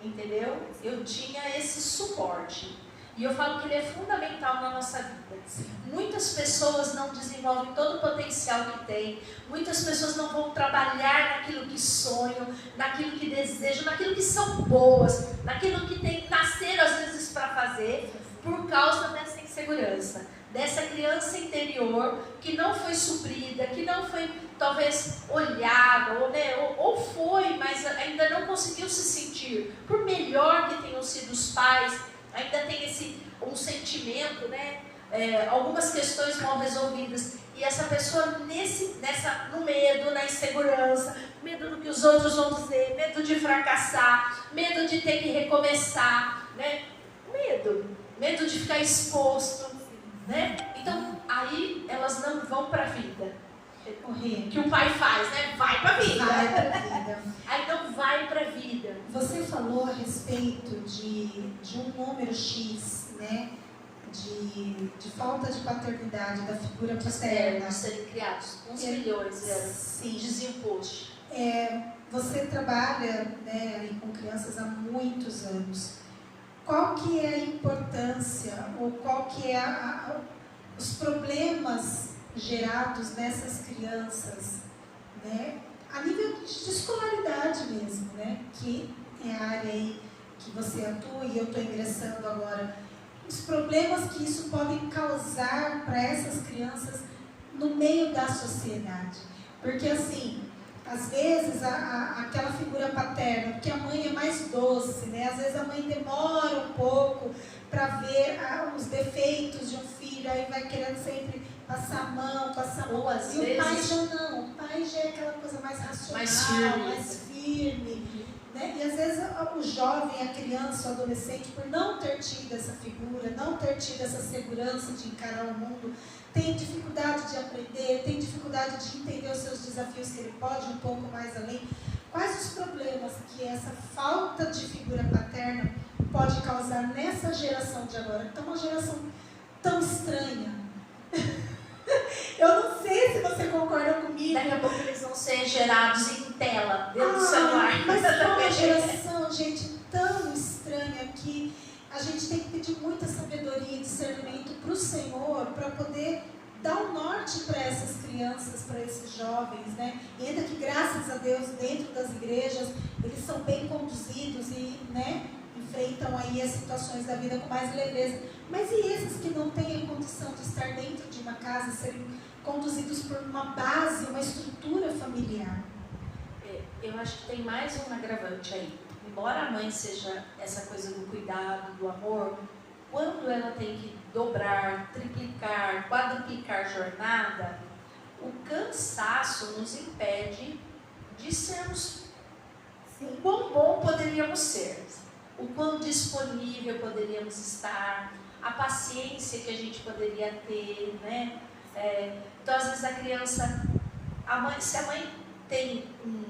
entendeu? Eu tinha esse suporte. E eu falo que ele é fundamental na nossa vida. Muitas pessoas não desenvolvem todo o potencial que têm, muitas pessoas não vão trabalhar naquilo que sonham, naquilo que desejam, naquilo que são boas, naquilo que nasceram às vezes para fazer, por causa dessa insegurança, dessa criança interior que não foi suprida, que não foi talvez olhada, ou foi, mas ainda não conseguiu se sentir, por melhor que tenham sido os pais, ainda tem um sentimento, né? Algumas questões mal resolvidas, e essa pessoa no medo, na insegurança, medo do que os outros vão dizer, medo de fracassar, medo de ter que recomeçar, né? Medo de ficar exposto, né? Então aí elas não vão para a vida. Que o pai faz, né? Vai para a vida. Vai para a vida. Aí então vai para a vida. Você falou a respeito de um número X, né? De falta de paternidade, da figura paterna. Serem criados uns milhões de anos. Sim. Dizia o post. Você trabalha, né, ali com crianças há muitos anos. Qual que é a importância, ou qual que é os problemas gerados nessas crianças, né? A nível de escolaridade mesmo, né? Que é a área aí que você atua e eu estou ingressando agora. Os problemas que isso pode causar para essas crianças no meio da sociedade. Porque assim, às vezes aquela figura paterna, porque a mãe é mais doce, né? Às vezes a mãe demora um pouco para ver os defeitos de um filho, aí vai querendo sempre passar a mão. Ou às e vezes... o pai já não, o pai já é aquela coisa mais racional, mais firme, né? E às vezes o jovem, a criança, o adolescente, por não ter tido essa figura, não ter tido essa segurança de encarar o mundo, tem dificuldade de aprender, tem dificuldade de entender os seus desafios, que ele pode ir um pouco mais além. Quais os problemas que essa falta de figura paterna pode causar nessa geração de agora? Que é uma geração tão estranha. Eu não sei se você concorda comigo. Daqui a pouco eles vão ser gerados em tela, dentro do celular. Mas é uma geração, gente, tão estranha que a gente tem que pedir muita sabedoria e discernimento para o Senhor, para poder dar um norte para essas crianças, para esses jovens, né? E ainda que, graças a Deus, dentro das igrejas, eles são bem conduzidos e, né, enfrentam aí as situações da vida com mais leveza. Mas e esses que não têm a condição de estar dentro de uma casa, serem conduzidos por uma base, uma estrutura familiar? Eu acho que tem mais um agravante aí. Embora a mãe seja essa coisa do cuidado, do amor, quando ela tem que dobrar, triplicar, quadruplicar jornada, o cansaço nos impede de sermos o quão bom poderíamos ser, o quão disponível poderíamos estar, a paciência que a gente poderia ter, né? Então, às vezes a criança, se a mãe tem um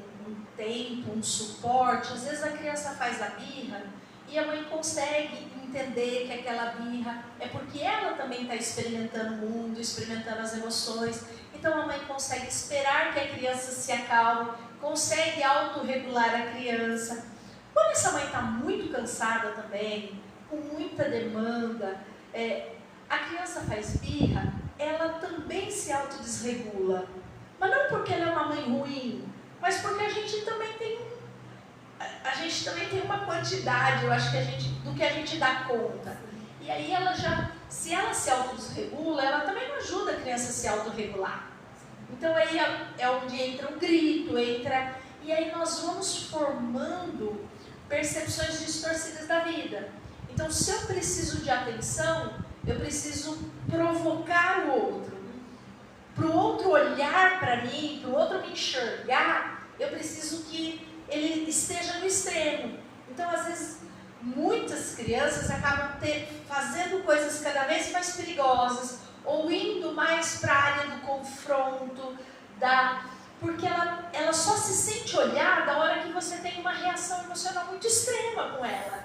tempo, um suporte, às vezes a criança faz a birra e a mãe consegue entender que aquela birra é porque ela também está experimentando o mundo, experimentando as emoções. Então a mãe consegue esperar que a criança se acalme, consegue autorregular a criança. Quando essa mãe está muito cansada também, com muita demanda, a criança faz birra, ela também se autodesregula. Mas não porque ela é uma mãe ruim, mas porque a gente também tem uma quantidade, eu acho que do que a gente dá conta. E aí ela já, se ela se autorregula, ela também não ajuda a criança a se autorregular. Então aí é onde entra o grito, e aí nós vamos formando percepções distorcidas da vida. Então, se eu preciso de atenção, eu preciso provocar o outro. Para o outro olhar para mim, para o outro me enxergar, eu preciso que ele esteja no extremo. Então, às vezes, muitas crianças acabam fazendo coisas cada vez mais perigosas, ou indo mais para a área do confronto, porque ela só se sente olhada a hora que você tem uma reação emocional muito extrema com ela.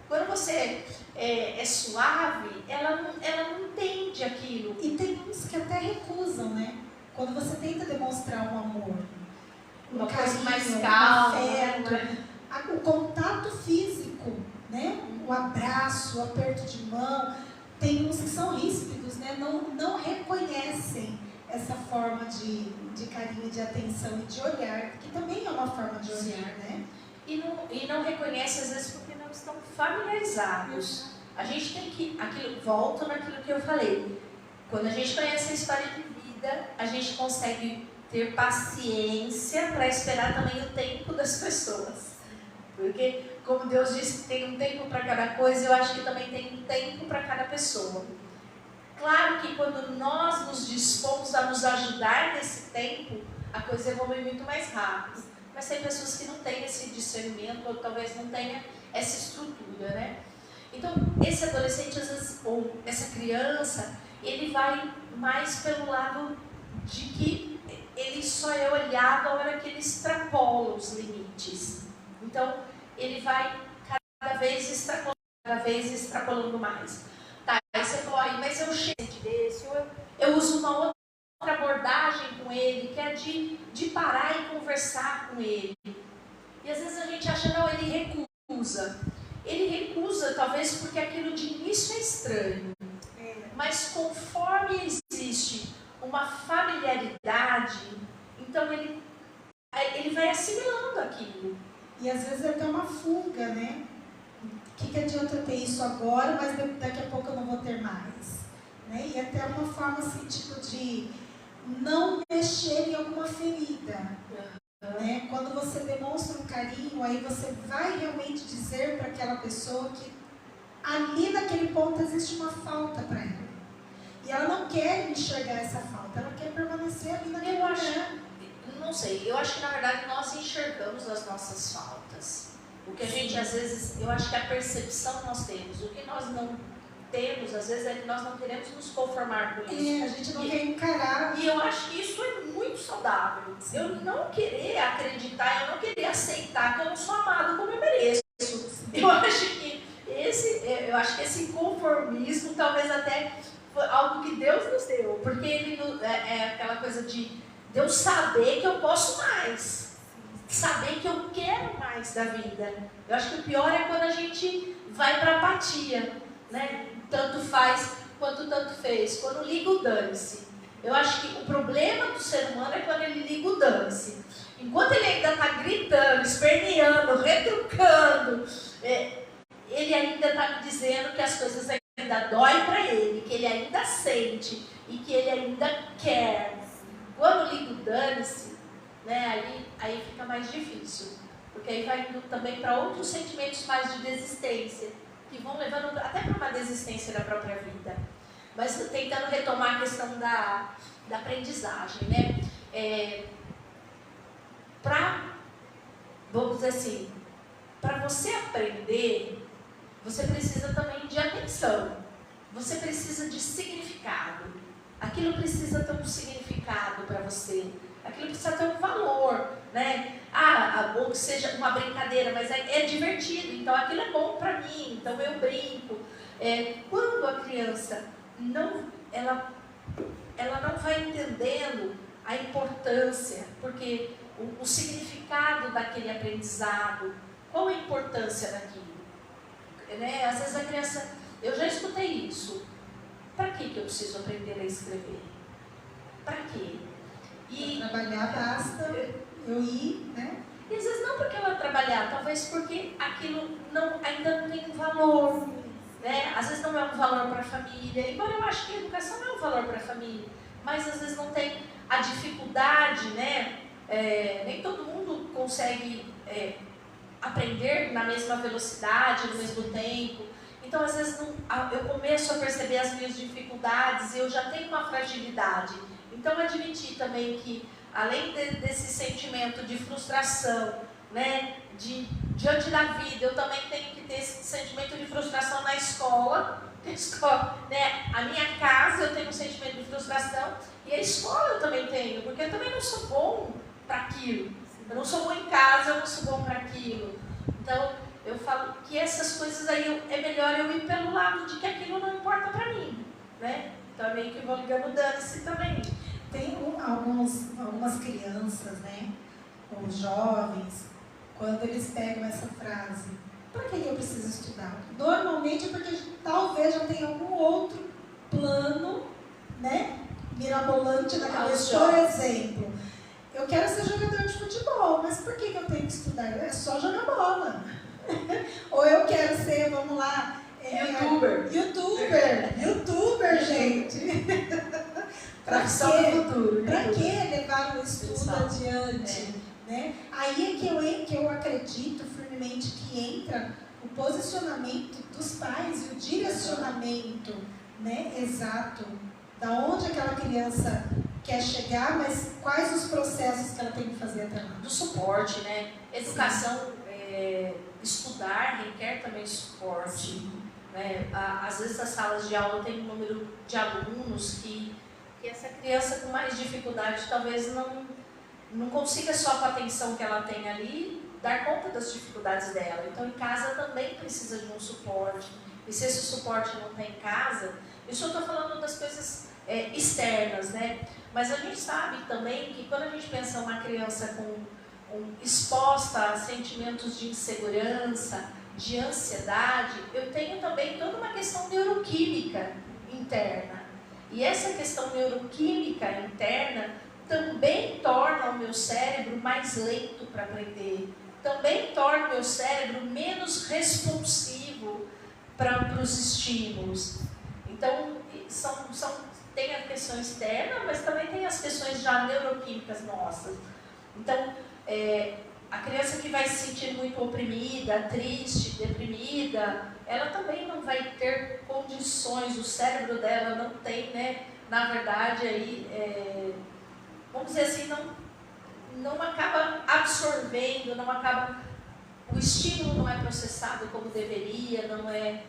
Quando você é suave, ela não entende aquilo. E tem uns que até recusam, né? Quando você tenta demonstrar um amor, uma coisa mais calma, afeto, o contato físico, né? O abraço, o aperto de mão. Tem uns que são ríspidos, né? Não reconhecem essa forma de carinho, de atenção e de olhar, que também é uma forma de olhar, né? E não reconhece, às vezes, porque não estão familiarizados. A gente tem que, volta naquilo que eu falei, quando a gente conhece a história de vida, a gente consegue ter paciência para esperar também o tempo das pessoas. Porque, como Deus disse que tem um tempo para cada coisa, eu acho que também tem um tempo para cada pessoa. Claro que quando nós nos dispomos a nos ajudar nesse tempo, a coisa evolui muito mais rápido. Mas tem pessoas que não têm esse discernimento, ou talvez não tenha essa estrutura, né? Então, esse adolescente, às vezes, ou essa criança, ele vai mais pelo lado de que ele só é olhado a hora que ele extrapola os limites. Então, ele vai cada vez extrapolando mais. Tá, aí você falou, mas eu chego desse, eu uso uma outra abordagem com ele, que é de parar e conversar com ele. E às vezes a gente acha, não, ele recusa. Ele recusa, talvez porque aquilo de início é estranho. Mas conforme existe uma familiaridade, então ele vai assimilando aquilo. E às vezes é até uma fuga, né? O que adianta eu ter isso agora, mas daqui a pouco eu não vou ter mais? Né? E até uma forma assim, tipo de não mexer em alguma ferida. Né? Quando você demonstra um carinho, aí você vai realmente dizer para aquela pessoa que ali naquele ponto existe uma falta para ela. E ela não quer enxergar essa falta, ela quer permanecer ali naquele lugar. Não sei, eu acho que na verdade nós enxergamos as nossas faltas. O que a gente às vezes, eu acho que a percepção nós temos, o que nós não temos, às vezes é que nós não queremos nos conformar com isso. A gente não quer encarar. E eu acho que isso é muito saudável. Sim. Eu não querer acreditar, eu não querer aceitar que eu não sou amado como eu mereço. Eu acho que esse conformismo talvez até foi algo que Deus nos deu, porque ele é aquela coisa de Deus saber que eu posso mais, saber que eu quero mais da vida. Eu acho que o pior é quando a gente vai para a apatia, né? Tanto faz quanto tanto fez. Quando liga o dane-se. Eu acho que o problema do ser humano é quando ele liga o dane-se. Enquanto ele ainda está gritando, esperneando, retrucando, ele ainda está me dizendo que as coisas ainda doem para ele, que ele ainda sente e que ele ainda quer. Quando liga o dane-se, né, aí fica mais difícil. Porque aí vai indo também para outros sentimentos mais de desistência, que vão levando até para uma desistência da própria vida. Mas tentando retomar a questão da aprendizagem, né? Vamos dizer assim, para você aprender, você precisa também de atenção. Você precisa de significado. Aquilo precisa ter um significado para você. Aquilo precisa ter um valor, né? Ou que seja uma brincadeira, mas é divertido, então aquilo é bom para mim, então eu brinco. Quando a criança ela não vai entendendo a importância, porque o significado daquele aprendizado, qual a importância daquilo? Né? Às vezes a criança, eu já escutei isso, para que eu preciso aprender a escrever? Para quê? Para trabalhar basta eu ir, né? E às vezes não porque ela trabalhar, talvez porque aquilo ainda não tem um valor. né? Às vezes não é um valor para a família, embora eu acho que a educação é um valor para a família, mas às vezes não tem a dificuldade, né? Nem todo mundo consegue aprender na mesma velocidade, no mesmo tempo. Então, às vezes, eu começo a perceber as minhas dificuldades e eu já tenho uma fragilidade. Então, admitir também que, além desse sentimento de frustração, né, diante da vida, eu também tenho que ter esse sentimento de frustração na escola, né? A minha casa eu tenho um sentimento de frustração e a escola eu também tenho, porque eu também não sou bom para aquilo. Eu não sou bom em casa, eu não sou bom para aquilo. Então, eu falo que essas coisas aí é melhor eu ir pelo lado de que aquilo não importa para mim, né? Então, é meio que vou ligando dane-se também. Tem algumas crianças, né, ou jovens, quando eles pegam essa frase, para que eu preciso estudar? Normalmente é porque talvez já tenha algum outro plano, né, mirabolante na cabeça. Por exemplo, eu quero ser jogador de futebol, mas por que eu tenho que estudar? É só jogar bola. Ou eu quero ser, vamos lá, YouTuber, gente. Para que levar o estudo adiante? Né? Aí é que eu acredito firmemente que entra o posicionamento dos pais e o direcionamento, né, exato, da onde aquela criança quer chegar, mas quais os processos que ela tem que fazer até lá. Do suporte, né? Educação, estudar requer também suporte. Né? Às vezes as salas de aula tem um número de alunos que essa criança com mais dificuldade talvez não consiga só com a atenção que ela tem ali dar conta das dificuldades dela. Então em casa também precisa de um suporte. E se esse suporte não tem em casa, isso eu estou falando das coisas externas, né? Mas a gente sabe também que quando a gente pensa uma criança exposta a sentimentos de insegurança, de ansiedade, eu tenho também toda uma questão neuroquímica interna. E essa questão neuroquímica interna também torna o meu cérebro mais lento para aprender, também torna o meu cérebro menos responsivo para os estímulos. Então, tem a questão externa, mas também tem as questões já neuroquímicas nossas. Então, a criança que vai se sentir muito oprimida, triste, deprimida, ela também não vai ter condições, o cérebro dela não tem, né, na verdade, aí, vamos dizer assim, não acaba absorvendo, o estímulo não é processado como deveria, não é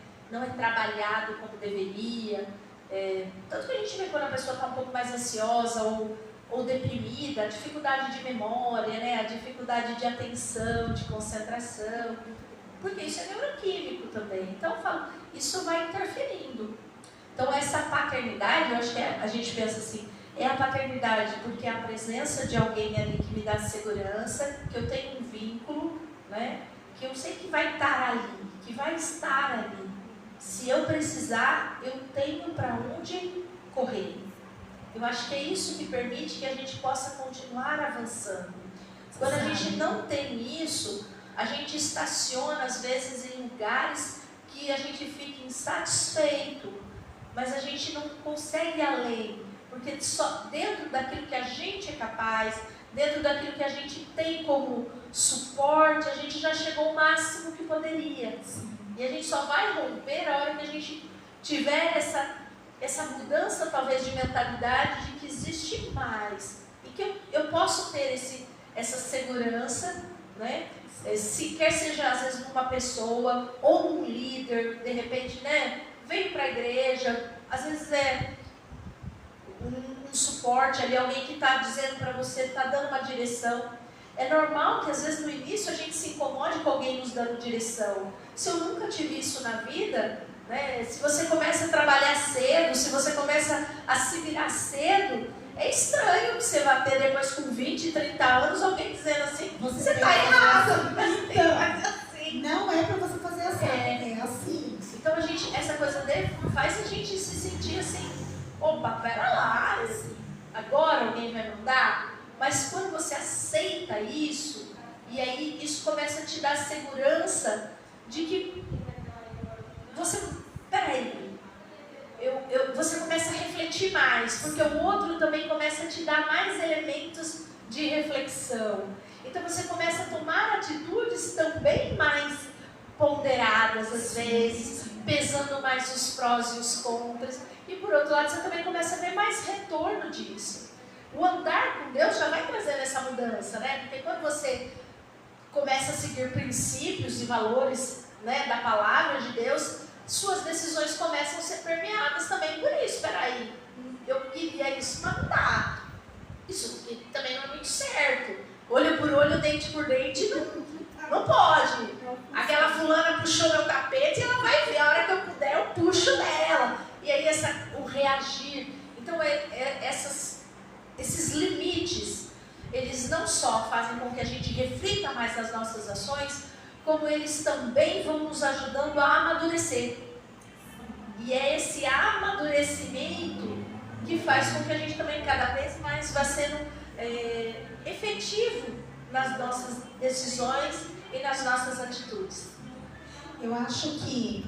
trabalhado como deveria. Tanto que a gente vê quando a pessoa está um pouco mais ansiosa ou deprimida, a dificuldade de memória, né? A dificuldade de atenção, de concentração, porque isso é neuroquímico também. Então eu falo, isso vai interferindo. Então essa paternidade, eu acho que a gente pensa assim, é a paternidade porque é a presença de alguém ali que me dá segurança, que eu tenho um vínculo, né? Que eu sei que vai estar ali, que vai estar ali. Se eu precisar, eu tenho para onde correr. Eu acho que é isso que permite que a gente possa continuar avançando. Quando a gente não tem isso, a gente estaciona às vezes em lugares que a gente fica insatisfeito, mas a gente não consegue ir além, porque só dentro daquilo que a gente é capaz, dentro daquilo que a gente tem como suporte, a gente já chegou ao máximo que poderia. E a gente só vai romper a hora que a gente tiver essa mudança talvez de mentalidade de que existe mais. E que eu posso ter essa segurança, né? Se quer seja às vezes numa pessoa ou num líder, de repente, né? Veio para a igreja, às vezes é um suporte ali, alguém que está dizendo para você, está dando uma direção. É normal que às vezes no início a gente se incomode com alguém nos dando direção. Se eu nunca tive isso na vida, né, se você começa a trabalhar cedo, se você começa a se virar cedo, é estranho que você vai ter depois com 20, 30 anos alguém dizendo assim, você está errado. Então, assim. Não é para você fazer assim, é assim. Então essa coisa dele faz a gente se sentir assim, opa, pera lá, agora alguém vai mandar? Mas quando você aceita isso, e aí isso começa a te dar segurança de que você, refletir mais, porque o outro também começa a te dar mais elementos de reflexão. Então você começa a tomar atitudes também mais ponderadas às vezes, pesando mais os prós e os contras. E por outro lado, você também começa a ver mais retorno disso. O andar com Deus já vai trazendo essa mudança, né? Porque quando você começa a seguir princípios e valores, né, da palavra de Deus, suas decisões começam a ser permeadas também por isso. Espera aí, eu queria isso, mas não dá. Isso também não é muito certo. Olho por olho, dente por dente, não pode. Aquela fulana puxou meu tapete e ela vai ver. A hora que eu puder, eu puxo dela. E aí o reagir. Então, esses limites, eles não só fazem com que a gente reflita mais nas nossas ações, como eles também vão nos ajudando a amadurecer. E é esse amadurecimento que faz com que a gente também cada vez mais vá sendo efetivo nas nossas decisões e nas nossas atitudes. Eu acho que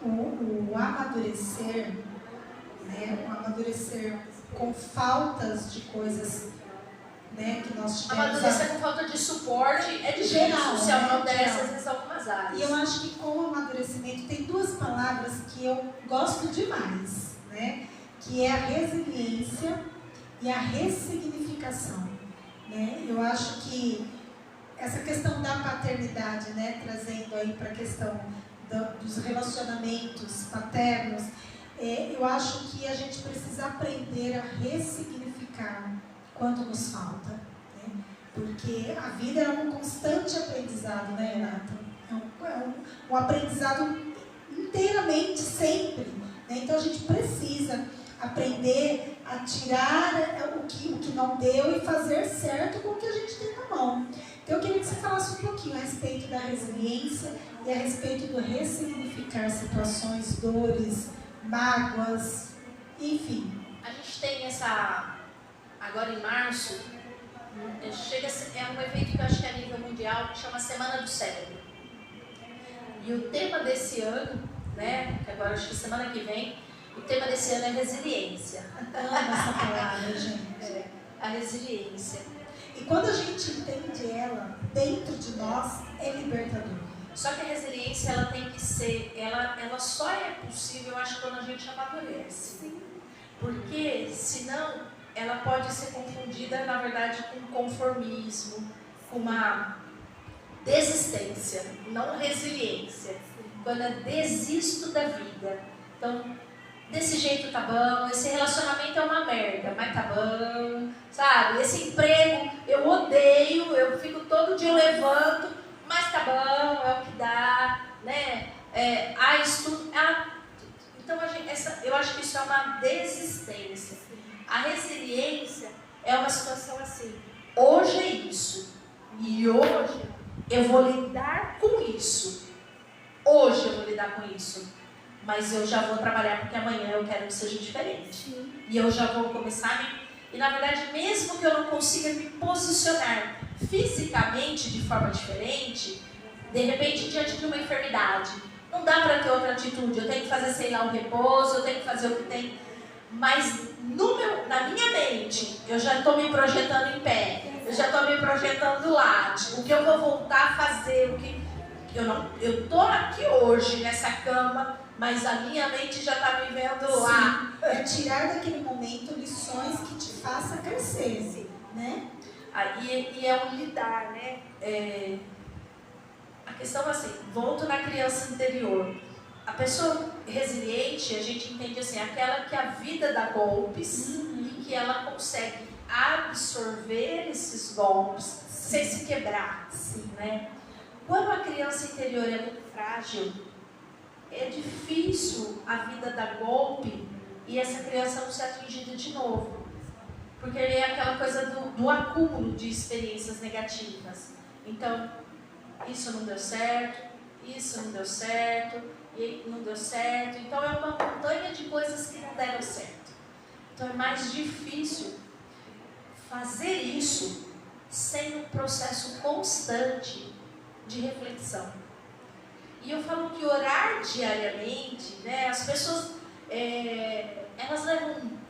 o amadurecer, né, o amadurecer com faltas de coisas, né, que nós tivemos. Amadurecer com falta de suporte é difícil, geral, se né, amadurece em algumas áreas. E eu acho que com o amadurecimento tem duas palavras que eu gosto demais, né, que é a resiliência e a ressignificação, né? Eu acho que essa questão da paternidade, né, trazendo aí para a questão dos relacionamentos paternos, eu acho que a gente precisa aprender a ressignificar quanto nos falta, né? Porque a vida é um constante aprendizado, né, Renata? Um aprendizado inteiramente, sempre, né? Então a gente precisa aprender a tirar o que não deu e fazer certo com o que a gente tem na mão. Então eu queria que você falasse um pouquinho a respeito da resiliência e a respeito do ressignificar situações, dores, mágoas, enfim. A gente tem agora em março, é um evento que eu acho que é a nível mundial, que chama Semana do Cérebro. E o tema desse ano, né, que agora acho que semana que vem, o tema desse ano é resiliência. Amo essa palavra, gente. A resiliência. E quando a gente entende ela dentro de nós, é libertador. Só que a resiliência, ela tem que ser, ela só é possível, eu acho, quando a gente amadurece. Sim. Porque, senão, ela pode ser confundida, na verdade, com conformismo, com uma desistência, não resiliência. Quando eu desisto da vida. Então, desse jeito tá bom, esse relacionamento é uma merda, mas tá bom, sabe? Esse emprego eu odeio, eu fico todo dia, eu levanto, mas tá bom, é o que dá, né? Então, eu acho que isso é uma desistência. A resiliência é uma situação assim, hoje é isso, e hoje eu vou lidar com isso. Hoje eu vou lidar com isso. Mas eu já vou trabalhar porque amanhã eu quero que seja diferente. Sim. E eu já vou começar E na verdade, mesmo que eu não consiga me posicionar fisicamente de forma diferente, de repente diante de uma enfermidade, não dá para ter outra atitude. Eu tenho que fazer, sei lá, um repouso, eu tenho que fazer o que tem. Mas na minha mente, eu já estou me projetando em pé. Eu já estou me projetando lá. O que eu vou voltar a fazer, eu estou aqui hoje nessa cama, mas a minha mente já está me vendo lá. É tirar daquele momento lições que te façam crescer, né? E é um lidar, né? A questão é assim, volto na criança interior. A pessoa resiliente, a gente entende assim, aquela que a vida dá golpes e que ela consegue absorver esses golpes sem se quebrar, né? Quando a criança interior é muito frágil, é difícil a vida dar golpe e essa criança não ser atingida de novo. Porque é aquela coisa do acúmulo de experiências negativas. Então, isso não deu certo, isso não deu certo, e não deu certo. Então, é uma montanha de coisas que não deram certo. Então, é mais difícil fazer isso sem um processo constante de reflexão. E eu falo que orar diariamente, né, as pessoas, elas levam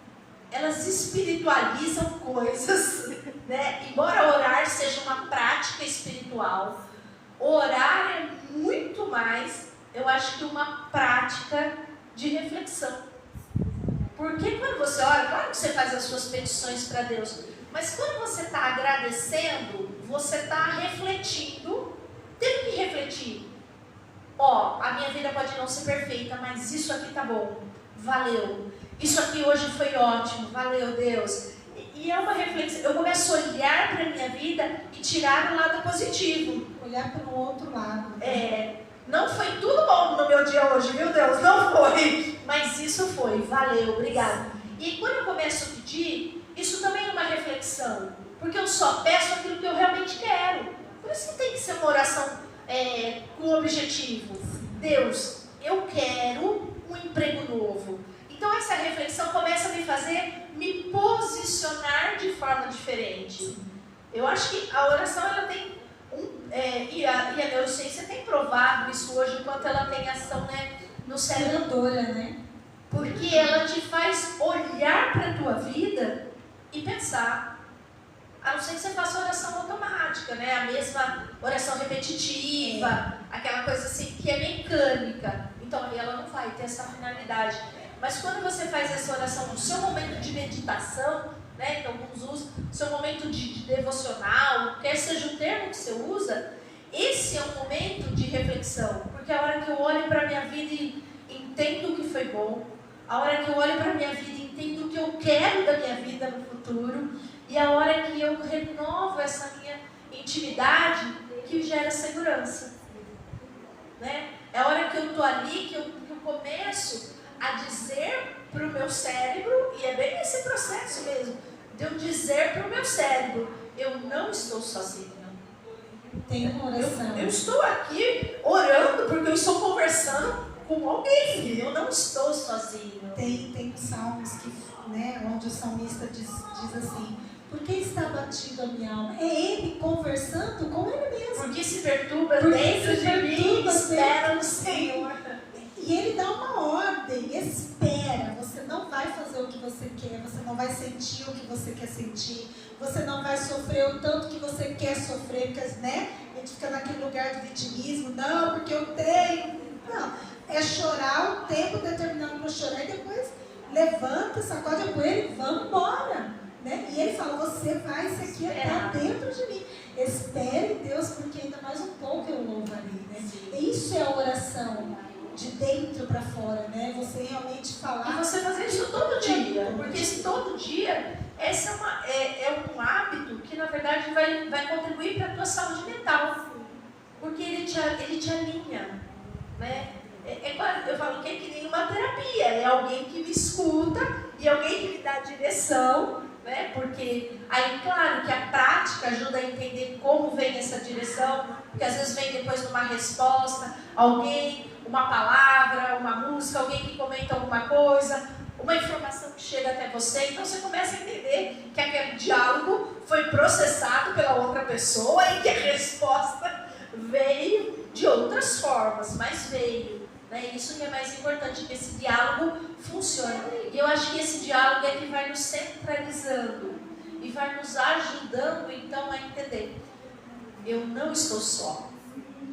elas espiritualizam coisas, né? Embora orar seja uma prática espiritual, orar é muito mais, eu acho que uma prática de reflexão. Porque quando você ora, claro que você faz as suas petições para Deus, mas quando você está agradecendo, você está refletindo, tem que refletir. A minha vida pode não ser perfeita, mas isso aqui tá bom, valeu. Isso aqui hoje foi ótimo, valeu Deus. E é uma reflexão, eu começo a olhar para a minha vida e tirar o lado positivo. Olhar para o outro lado. Não foi tudo bom no meu dia hoje, viu Deus? Não foi. Mas isso foi, valeu, obrigado. E quando eu começo a pedir, isso também é uma reflexão. Porque eu só peço aquilo que eu realmente quero. Por isso que tem que ser uma oração com objetivo. Deus, eu quero um emprego novo. Então essa reflexão começa a me fazer me posicionar de forma diferente. Eu acho que a oração ela tem e a neurociência tem provado isso hoje, o quanto ela tem ação, né, no cérebro, né? Porque ela te faz olhar para a tua vida e pensar. A não ser que você faça oração automática, né? A mesma oração repetitiva, aquela coisa assim que é mecânica. Então aí ela não vai ter essa finalidade. Mas quando você faz essa oração no seu momento de meditação, né, que alguns usam, seu momento de devocional, quer seja o termo que você usa, esse é um momento de reflexão, porque a hora que eu olho para a minha vida e entendo o que foi bom, a hora que eu olho para a minha vida e entendo o que eu quero da minha vida no futuro, e a hora que eu renovo essa minha intimidade, que gera segurança, né? É a hora que eu estou ali, que eu começo a dizer para o meu cérebro, e é bem esse processo mesmo, de eu dizer para o meu cérebro, eu não estou sozinha. Tem uma oração. Eu estou aqui orando porque eu estou conversando com alguém, eu não estou sozinho. Tem salmos que, né, onde o salmista diz assim, por que está batido a minha alma? É ele conversando com ele mesmo. Porque se perturba dentro de mim, espera no Senhor. E ele dá uma ordem, espera, você não vai fazer o que você quer, você não vai sentir o que você quer sentir, você não vai sofrer o tanto que você quer sofrer, porque, né, a gente fica naquele lugar de vitimismo, não, porque eu tenho. Não, é chorar o tempo determinado para chorar e depois levanta, sacode a poeira e vamos embora. Né? E ele fala, você vai, isso aqui está dentro de mim. Espere Deus, porque ainda mais um pouco eu louvarei. Né? Isso é a oração. De dentro para fora, né? Você realmente falar. E você fazer isso todo dia, porque esse todo dia, essa é um hábito que na verdade vai contribuir para a tua saúde mental, porque ele te alinha, né? Eu falo que é que nem uma terapia, é alguém que me escuta e alguém que me dá direção, né? Porque aí, claro que a prática ajuda a entender como vem essa direção, porque às vezes vem depois de uma resposta, uma palavra, uma música, alguém que comenta alguma coisa, uma informação que chega até você, então você começa a entender que aquele diálogo foi processado pela outra pessoa e que a resposta veio de outras formas, mas veio. Né? Isso que é mais importante, que esse diálogo funcione. E eu acho que esse diálogo é que vai nos centralizando e vai nos ajudando então a entender. Eu não estou só.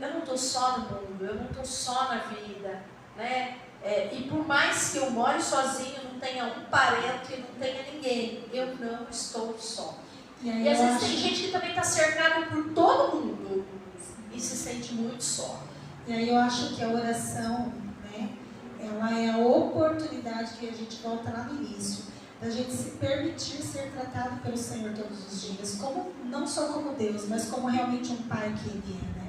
Eu não estou só no mundo, eu não estou só na vida, né? E por mais que eu more sozinho, não tenha um parente, não tenha ninguém, eu não estou só. E às vezes tem gente que também está cercada por todo mundo e se sente muito só. E aí eu acho que a oração, né, ela é a oportunidade que a gente volta lá no início, da gente se permitir ser tratado pelo Senhor todos os dias, não só como Deus, mas como realmente um Pai que Ele é, né?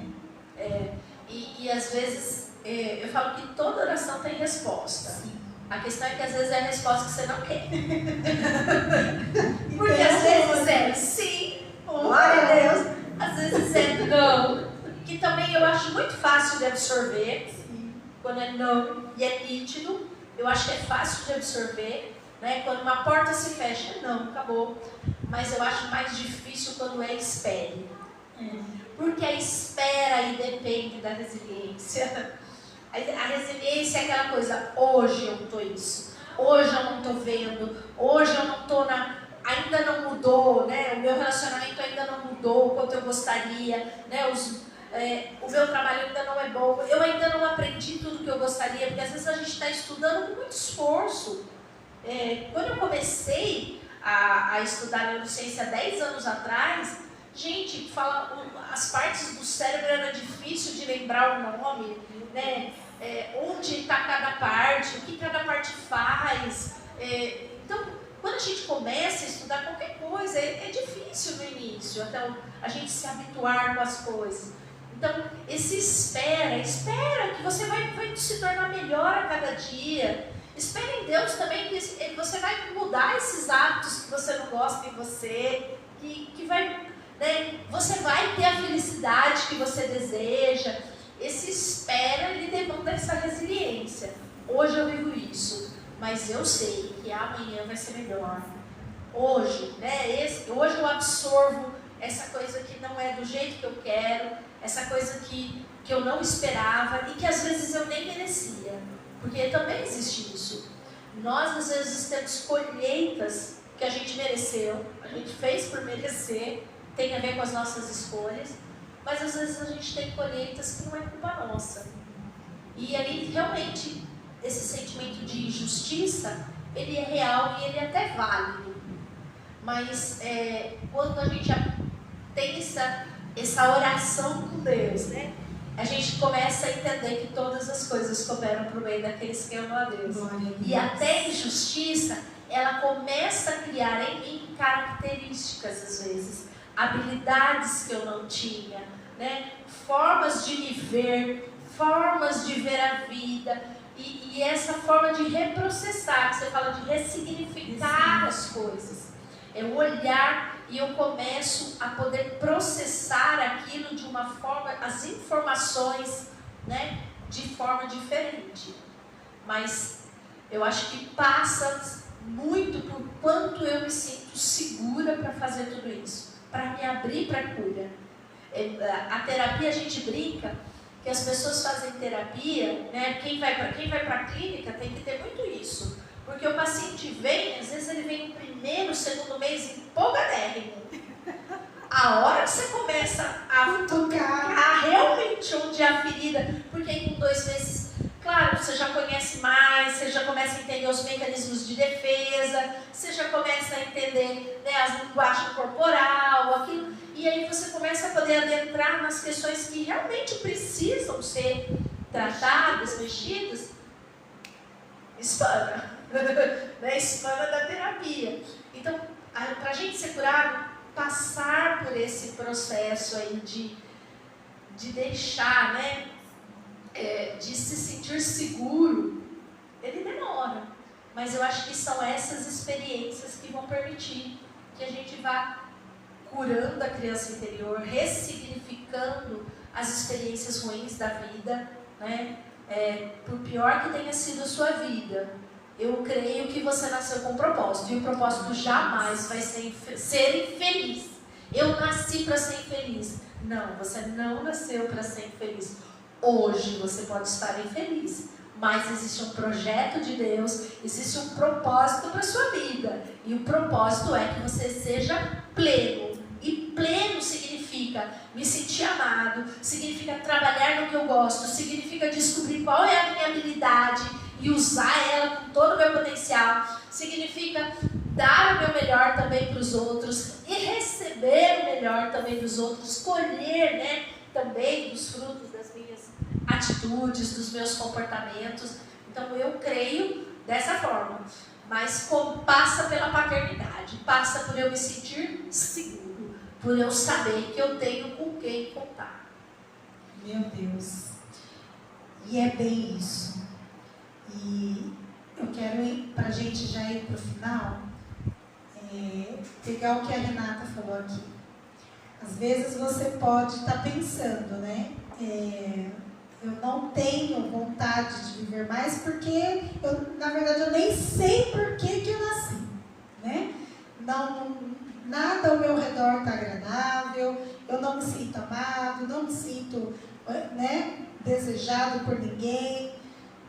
E às vezes, eu falo que toda oração tem resposta. Sim. A questão é que às vezes é a resposta que você não quer. Porque às vezes é sim, glória a Deus, às vezes é não, que também eu acho muito fácil de absorver. Sim. Quando é não e é nítido, eu acho que é fácil de absorver. Né? Quando uma porta se fecha, não, acabou. Mas eu acho mais difícil quando é espere. Porque a espera aí depende da resiliência. A resiliência é aquela coisa, hoje eu estou isso. hoje eu não estou vendo, hoje eu não estou ainda não mudou, né? O meu relacionamento ainda não mudou o quanto eu gostaria, né? O meu trabalho ainda não é bom, eu ainda não aprendi tudo que eu gostaria, porque às vezes a gente está estudando com muito esforço. Quando eu comecei a estudar neurociência 10 anos atrás, gente, as partes do cérebro era difícil de lembrar o nome, né? Onde está cada parte, o que cada parte faz. Então, quando a gente começa a estudar qualquer coisa, é difícil no início, então a gente se habituar com as coisas. Então, esse espera que você vai se tornar melhor a cada dia. Espera em Deus também que você vai mudar esses hábitos que você não gosta em você, que vai, né, você vai ter a felicidade que você deseja. Esse espera, ele demanda essa resiliência. Hoje eu vivo isso, mas eu sei que amanhã vai ser melhor. Hoje, né, hoje eu absorvo essa coisa que não é do jeito que eu quero, essa coisa que eu não esperava e que às vezes eu nem merecia. Porque também existe isso. Nós às vezes temos colheitas que a gente mereceu, a gente fez por merecer, tem a ver com as nossas escolhas, mas às vezes a gente tem colheitas que não é culpa nossa. E ali realmente esse sentimento de injustiça, ele é real e ele é até válido. Mas quando a gente tem essa oração com Deus, né? A gente começa a entender que todas as coisas cooperam para o bem daqueles que amam a Deus. E até a injustiça, ela começa a criar em mim características, às vezes, habilidades que eu não tinha, né? Formas de me ver, formas de ver a vida, e essa forma de reprocessar, que você fala de ressignificar as coisas. É o olhar e eu começo a poder processar aquilo de uma forma, as informações, né, de forma diferente. Mas eu acho que passa muito por quanto eu me sinto segura para fazer tudo isso, para me abrir para a cura. A terapia, a gente brinca que as pessoas fazem terapia, né, quem vai para a clínica tem que ter muito isso. Porque o paciente vem, às vezes ele vem no primeiro, segundo mês empolgadérrimo. A hora que você começa a tocar realmente onde é a ferida, porque aí com 2 meses, claro, você já conhece mais, você já começa a entender os mecanismos de defesa, você já começa a entender, né, a linguagem corporal, aquilo, e aí você começa a poder adentrar nas questões que realmente precisam ser tratadas, mexidas. Espana, né? Espana da terapia. Então, para a gente ser curado, passar por esse processo aí de deixar, né, de se sentir seguro, ele demora. Mas eu acho que são essas experiências que vão permitir que a gente vá curando a criança interior, ressignificando as experiências ruins da vida, né? Por pior que tenha sido a sua vida, eu creio que você nasceu com um propósito, e o propósito jamais vai ser infeliz. Eu nasci para ser infeliz. Não, você não nasceu para ser infeliz. Hoje você pode estar infeliz, mas existe um projeto de Deus, existe um propósito para a sua vida, e o propósito é que você seja pleno. E pleno significa me sentir amado, significa trabalhar no que eu gosto, significa descobrir qual é a minha habilidade e usar ela com todo o meu potencial, significa dar o meu melhor também para os outros e receber o melhor também dos outros, colher, né, também dos frutos das minhas atitudes, dos meus comportamentos. Então eu creio dessa forma, mas como passa pela paternidade, passa por eu me sentir seguro, por eu saber que eu tenho com quem contar. Meu Deus. E é bem isso. E eu quero ir, para a gente já ir para o final, pegar o que a Renata falou aqui. Às vezes você pode estar pensando, né? Eu não tenho vontade de viver mais porque, na verdade, eu nem sei por que eu nasci, né? Nada ao meu redor está agradável, eu não me sinto amado, não me sinto, né, desejado por ninguém.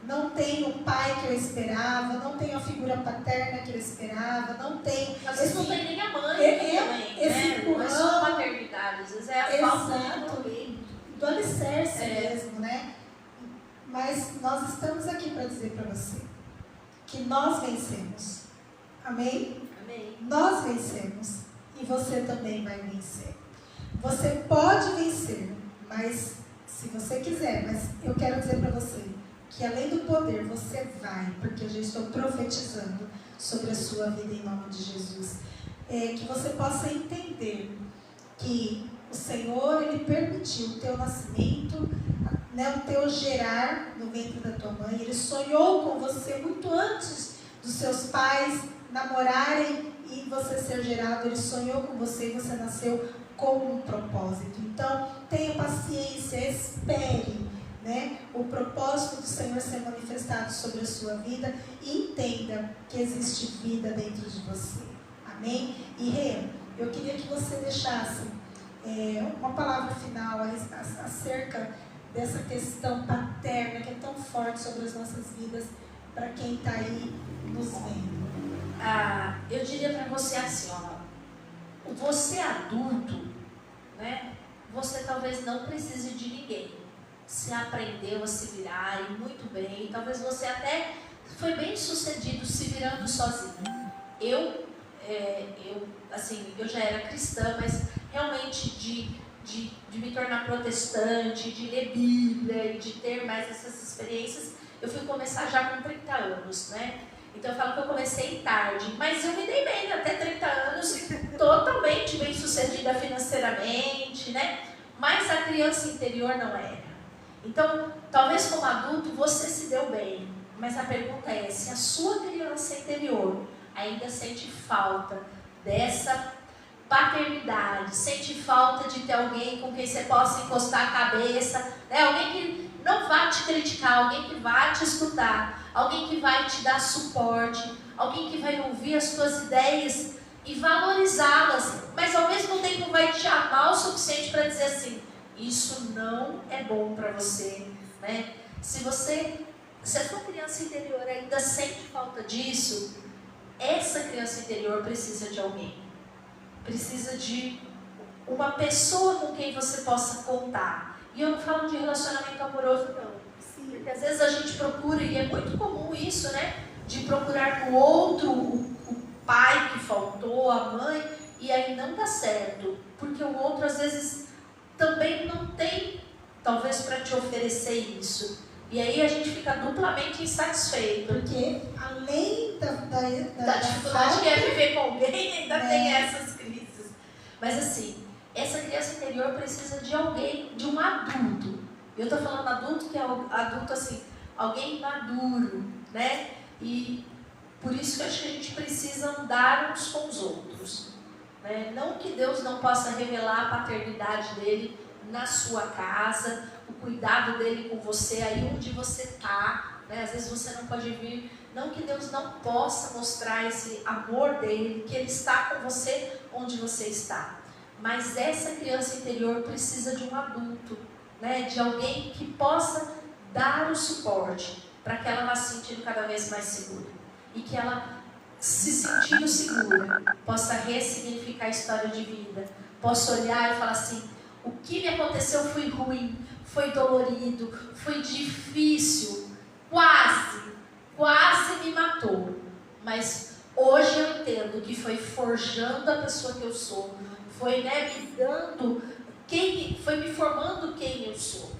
não tenho o pai que eu esperava, não tenho a figura paterna que eu esperava, não tenho... Às vezes não tem nem a mãe também, esse né? empurrão, não é só maternidade, às vezes é a falta do alicerce mesmo, né? Mas nós estamos aqui para dizer para você que nós vencemos. Amém? Amém. Nós vencemos e você também vai vencer. Você pode vencer, mas se você quiser, mas eu quero dizer para você que além do poder, você vai, porque eu já estou profetizando sobre a sua vida em nome de Jesus. Que você possa entender que o Senhor, Ele permitiu o teu nascimento, né, o teu gerar no ventre da tua mãe. Ele sonhou com você muito antes dos seus pais namorarem e você ser gerado. Ele sonhou com você e você nasceu com um propósito. Então, tenha paciência, espere, né, o propósito do Senhor ser manifestado sobre a sua vida e entenda que existe vida dentro de você. Amém? E Rê, eu queria que você deixasse uma palavra final acerca dessa questão paterna que é tão forte sobre as nossas vidas para quem está aí nos vendo. Eu diria para você assim, ó, você adulto, né, você talvez não precise de ninguém. Você aprendeu a se virar e muito bem, talvez você até foi bem sucedido se virando sozinho. Eu já era cristã, mas realmente de me tornar protestante, de ler Bíblia e de ter mais essas experiências, eu fui começar já com 30 anos, né? Então eu falo que eu comecei tarde, mas eu me dei bem até 30 anos, totalmente bem sucedida financeiramente, né? Mas a criança interior não era. Então, talvez como adulto você se deu bem, mas a pergunta é se a sua criança interior ainda sente falta dessa paternidade, sente falta de ter alguém com quem você possa encostar a cabeça, né? Alguém que não vai te criticar, alguém que vai te escutar, alguém que vai te dar suporte, alguém que vai ouvir as suas ideias e valorizá-las, mas ao mesmo tempo vai te amar o suficiente para dizer assim, isso não é bom para você, né? Se a sua criança interior ainda sente falta disso, essa criança interior precisa de alguém. Precisa de uma pessoa com quem você possa contar. E eu não falo de relacionamento amoroso, não. Sim. Porque às vezes a gente procura, e é muito comum isso, né? De procurar no outro o pai que faltou, a mãe, e aí não dá certo. Porque o outro às vezes também não tem, talvez, para te oferecer isso. E aí a gente fica duplamente insatisfeito. Porque além da dificuldade que é viver com alguém, ainda tem essas crises. Mas assim, essa criança interior precisa de alguém, de um adulto. Eu estou falando adulto, que é adulto assim, alguém maduro, né? E por isso que eu acho que a gente precisa andar uns com os outros. Né? Não que Deus não possa revelar a paternidade dele na sua casa, o cuidado dele com você, aí onde você está, né? Às vezes você não pode vir, não que Deus não possa mostrar esse amor dele, que ele está com você onde você está, mas essa criança interior precisa de um adulto, né? De alguém que possa dar o suporte para que ela vá se sentindo cada vez mais segura e que ela, se sentindo segura, possa ressignificar a história de vida, possa olhar e falar assim, o que me aconteceu foi ruim, foi dolorido, foi difícil, quase me matou, mas hoje eu entendo que foi forjando a pessoa que eu sou, foi, né, me dando, foi me formando quem eu sou,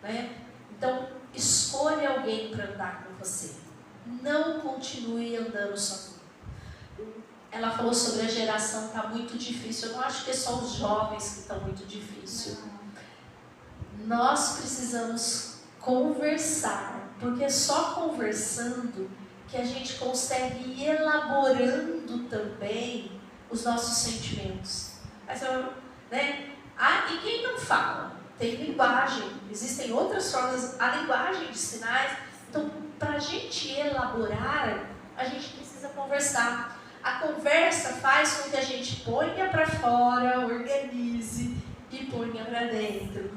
né? Então, escolha alguém para andar com você, não continue andando sozinho. Ela falou sobre a geração está muito difícil. Eu não acho que é só os jovens que estão muito difícil. Nós precisamos conversar, porque é só conversando que a gente consegue ir elaborando também os nossos sentimentos. Né? E quem não fala? Tem linguagem, existem outras formas, a linguagem de sinais. Então, para a gente elaborar, a gente precisa conversar. A conversa faz com que a gente ponha para fora, organize e ponha para dentro.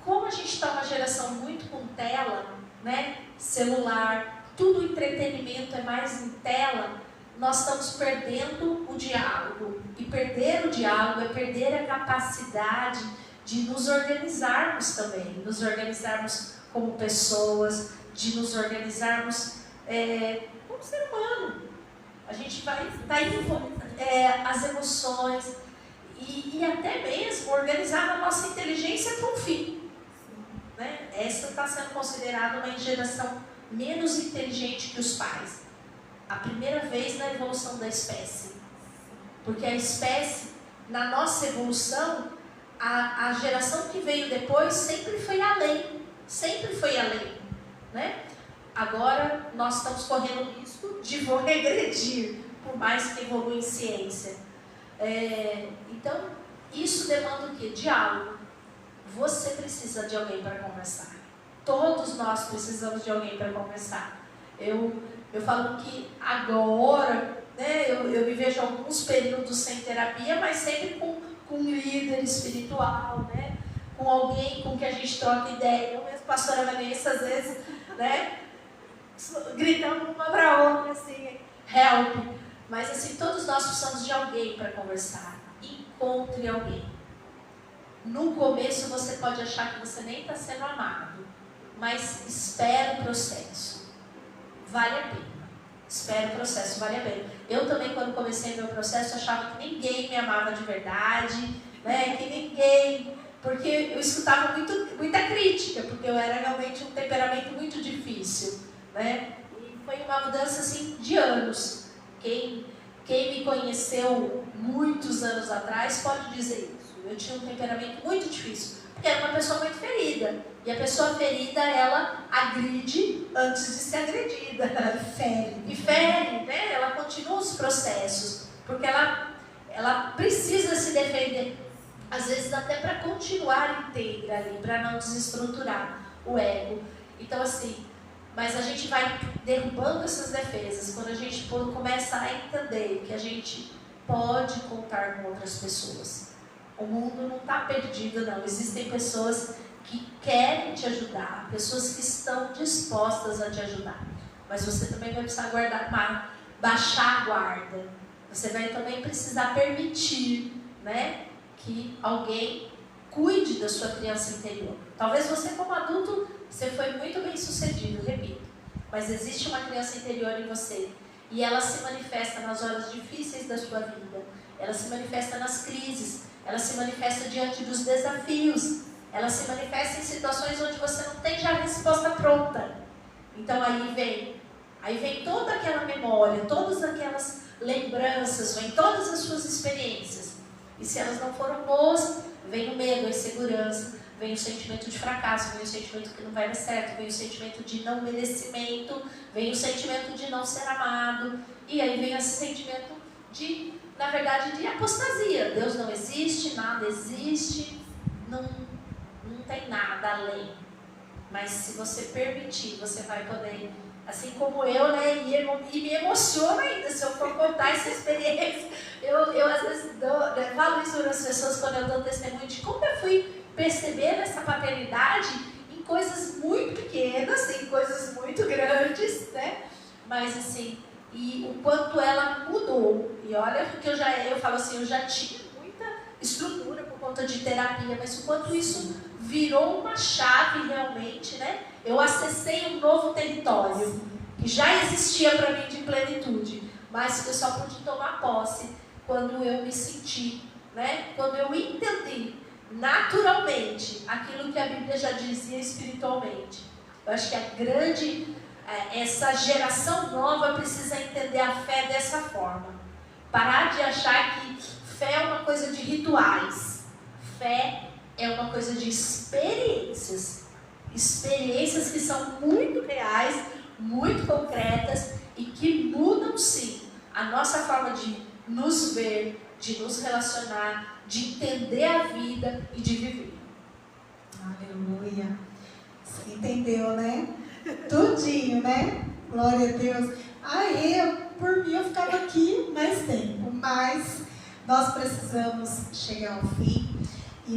Como a gente está uma geração muito com tela, né? celular, tudo entretenimento é mais em tela, nós estamos perdendo o diálogo. E perder o diálogo é perder a capacidade de nos organizarmos também, nos organizarmos como pessoas, de nos organizarmos como ser humano. A gente vai as emoções e até mesmo organizar a nossa inteligência para um fim. Né? Essa está sendo considerada uma geração menos inteligente que os pais. A primeira vez na evolução da espécie. Porque a espécie, na nossa evolução, a geração que veio depois sempre foi além. Sempre foi além. Né? Agora nós estamos correndo o risco de regredir, por mais que evolua em ciência. Então, isso demanda o quê? Diálogo. Você precisa de alguém para conversar. Todos nós precisamos de alguém para conversar. Eu falo que agora, né, eu me vejo alguns períodos sem terapia, mas sempre com um líder espiritual, né, com alguém com que a gente troca ideia. Eu mesmo, pastora Vanessa, às vezes, né, gritando uma para a outra, assim, help. Mas assim, todos nós precisamos de alguém para conversar. Encontre alguém. No começo você pode achar que você nem está sendo amado, mas espera o processo. Vale a pena. Espera o processo, vale a pena. Eu também, quando comecei meu processo, achava que ninguém me amava de verdade, né? Que ninguém... Porque eu escutava muita crítica, porque eu era realmente um temperamento muito difícil, né? E foi uma mudança assim de anos. Quem me conheceu muitos anos atrás pode dizer isso. Eu tinha um temperamento muito difícil, porque era uma pessoa muito ferida. E a pessoa ferida, ela agride antes de ser agredida. E fere, né? Ela continua os processos, porque ela precisa se defender. Às vezes até para continuar inteira ali, para não desestruturar o ego. Então assim, mas a gente vai derrubando essas defesas quando a gente começa a entender que a gente pode contar com outras pessoas. O mundo não está perdido, não. Existem pessoas que querem te ajudar, pessoas que estão dispostas a te ajudar. Mas você também vai precisar baixar a guarda. Você vai também precisar permitir, né, que alguém cuide da sua criança interior. Talvez você, como adulto, você foi muito bem sucedido, repito. Mas existe uma criança interior em você. E ela se manifesta nas horas difíceis da sua vida. Ela se manifesta nas crises. Ela se manifesta diante dos desafios. Ela se manifesta em situações onde você não tem já a resposta pronta. Então aí vem toda aquela memória, todas aquelas lembranças, vem todas as suas experiências. E se elas não foram boas, vem o medo, a insegurança, vem o sentimento de fracasso, vem o sentimento que não vai dar certo, vem o sentimento de não merecimento, vem o sentimento de não ser amado, e aí vem esse sentimento de, na verdade, de apostasia. Deus não existe, nada existe, não tem nada além. Mas se você permitir, você vai poder, assim como eu, né, e me emociona ainda se eu for contar essa experiência. Eu às vezes falo isso para as pessoas quando eu dou testemunho de como eu fui perceber essa paternidade em coisas muito pequenas, em coisas muito grandes, né? Mas assim, e o quanto ela mudou. E olha, porque eu falo assim, eu já tinha muita estrutura por conta de terapia, mas o quanto isso virou uma chave realmente, né? Eu acessei um novo território que já existia para mim de plenitude, mas que eu só pude tomar posse quando eu me senti, né? Quando eu entendi naturalmente aquilo que a Bíblia já dizia espiritualmente. Eu acho que essa geração nova precisa entender a fé dessa forma. Parar de achar que fé é uma coisa de rituais. Fé é uma coisa de experiências. Experiências que são muito reais, muito concretas e que mudam sim a nossa forma de nos ver, de nos relacionar, de entender a vida e de viver. Aleluia. Você entendeu, né? Tudinho, né? Glória a Deus. Por mim eu ficava aqui mais tempo, mas nós precisamos chegar ao fim.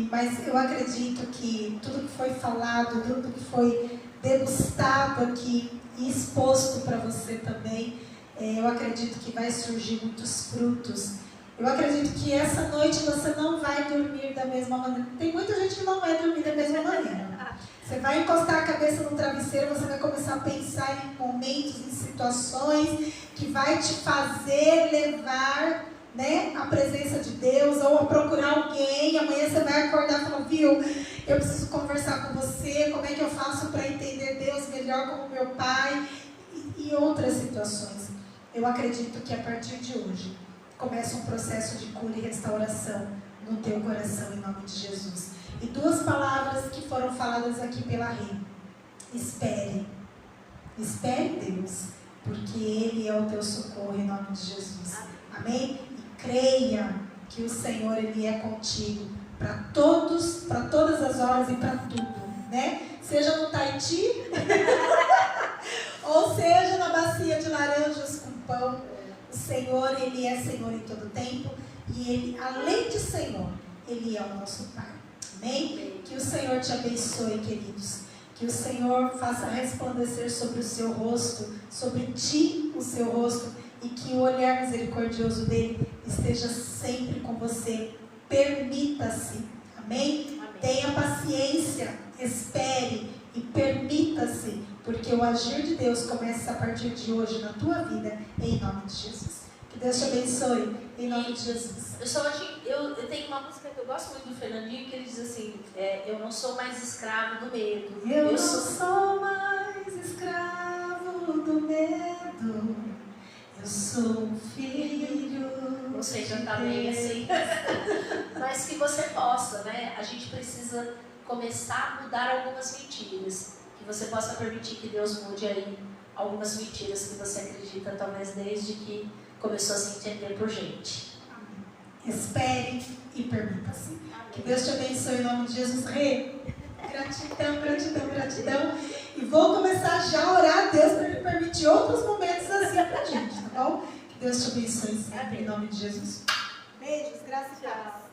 Mas eu acredito que tudo que foi falado, tudo que foi degustado aqui e exposto para você também, eu acredito que vai surgir muitos frutos. Eu acredito que essa noite você não vai dormir da mesma maneira. Tem muita gente que não vai dormir da mesma maneira. Você vai encostar a cabeça no travesseiro, você vai começar a pensar em momentos, em situações que vai te fazer levar, né, a presença de Deus, ou a procurar alguém. Amanhã você vai acordar e falar, viu, eu preciso conversar com você, como é que eu faço para entender Deus melhor como meu Pai, e outras situações. Eu acredito que a partir de hoje começa um processo de cura e restauração no teu coração, em nome de Jesus. E 2 palavras que foram faladas aqui pela Rê. Espere. Espere Deus, porque Ele é o teu socorro, em nome de Jesus. Amém? E creia que o Senhor, Ele é contigo para todas as horas e para tudo, né? Seja no Tahiti, ou seja na bacia de laranjas com pão. O Senhor, Ele é Senhor em todo tempo. E Ele, além de Senhor, Ele é o nosso Pai. Amém? Que o Senhor te abençoe, queridos. Que o Senhor faça resplandecer sobre o seu rosto, sobre ti o seu rosto, e que o olhar misericordioso dele esteja sempre com você. Permita-se. Amém? Tenha paciência, espere e permita-se, porque o agir de Deus começa a partir de hoje na tua vida, em nome de Jesus. Que Deus te abençoe, em nome de Jesus. Eu tenho uma música que eu gosto muito do Fernandinho, que ele diz assim, eu não sou mais escravo do medo. Eu não sou mais escravo do medo, eu sou um filho. Não sei cantar bem assim, mas que você possa, né? A gente precisa começar a mudar algumas mentiras, que você possa permitir que Deus mude aí algumas mentiras que você acredita, talvez desde que começou a se entender por gente. Espere e permita-se. Que Deus te abençoe em nome de Jesus. Rê, gratidão, gratidão, gratidão. E vou começar já a orar a Deus para Ele permitir outros momentos assim pra gente, tá bom? Que Deus te abençoe sempre em nome de Jesus. Beijos, graças a Deus.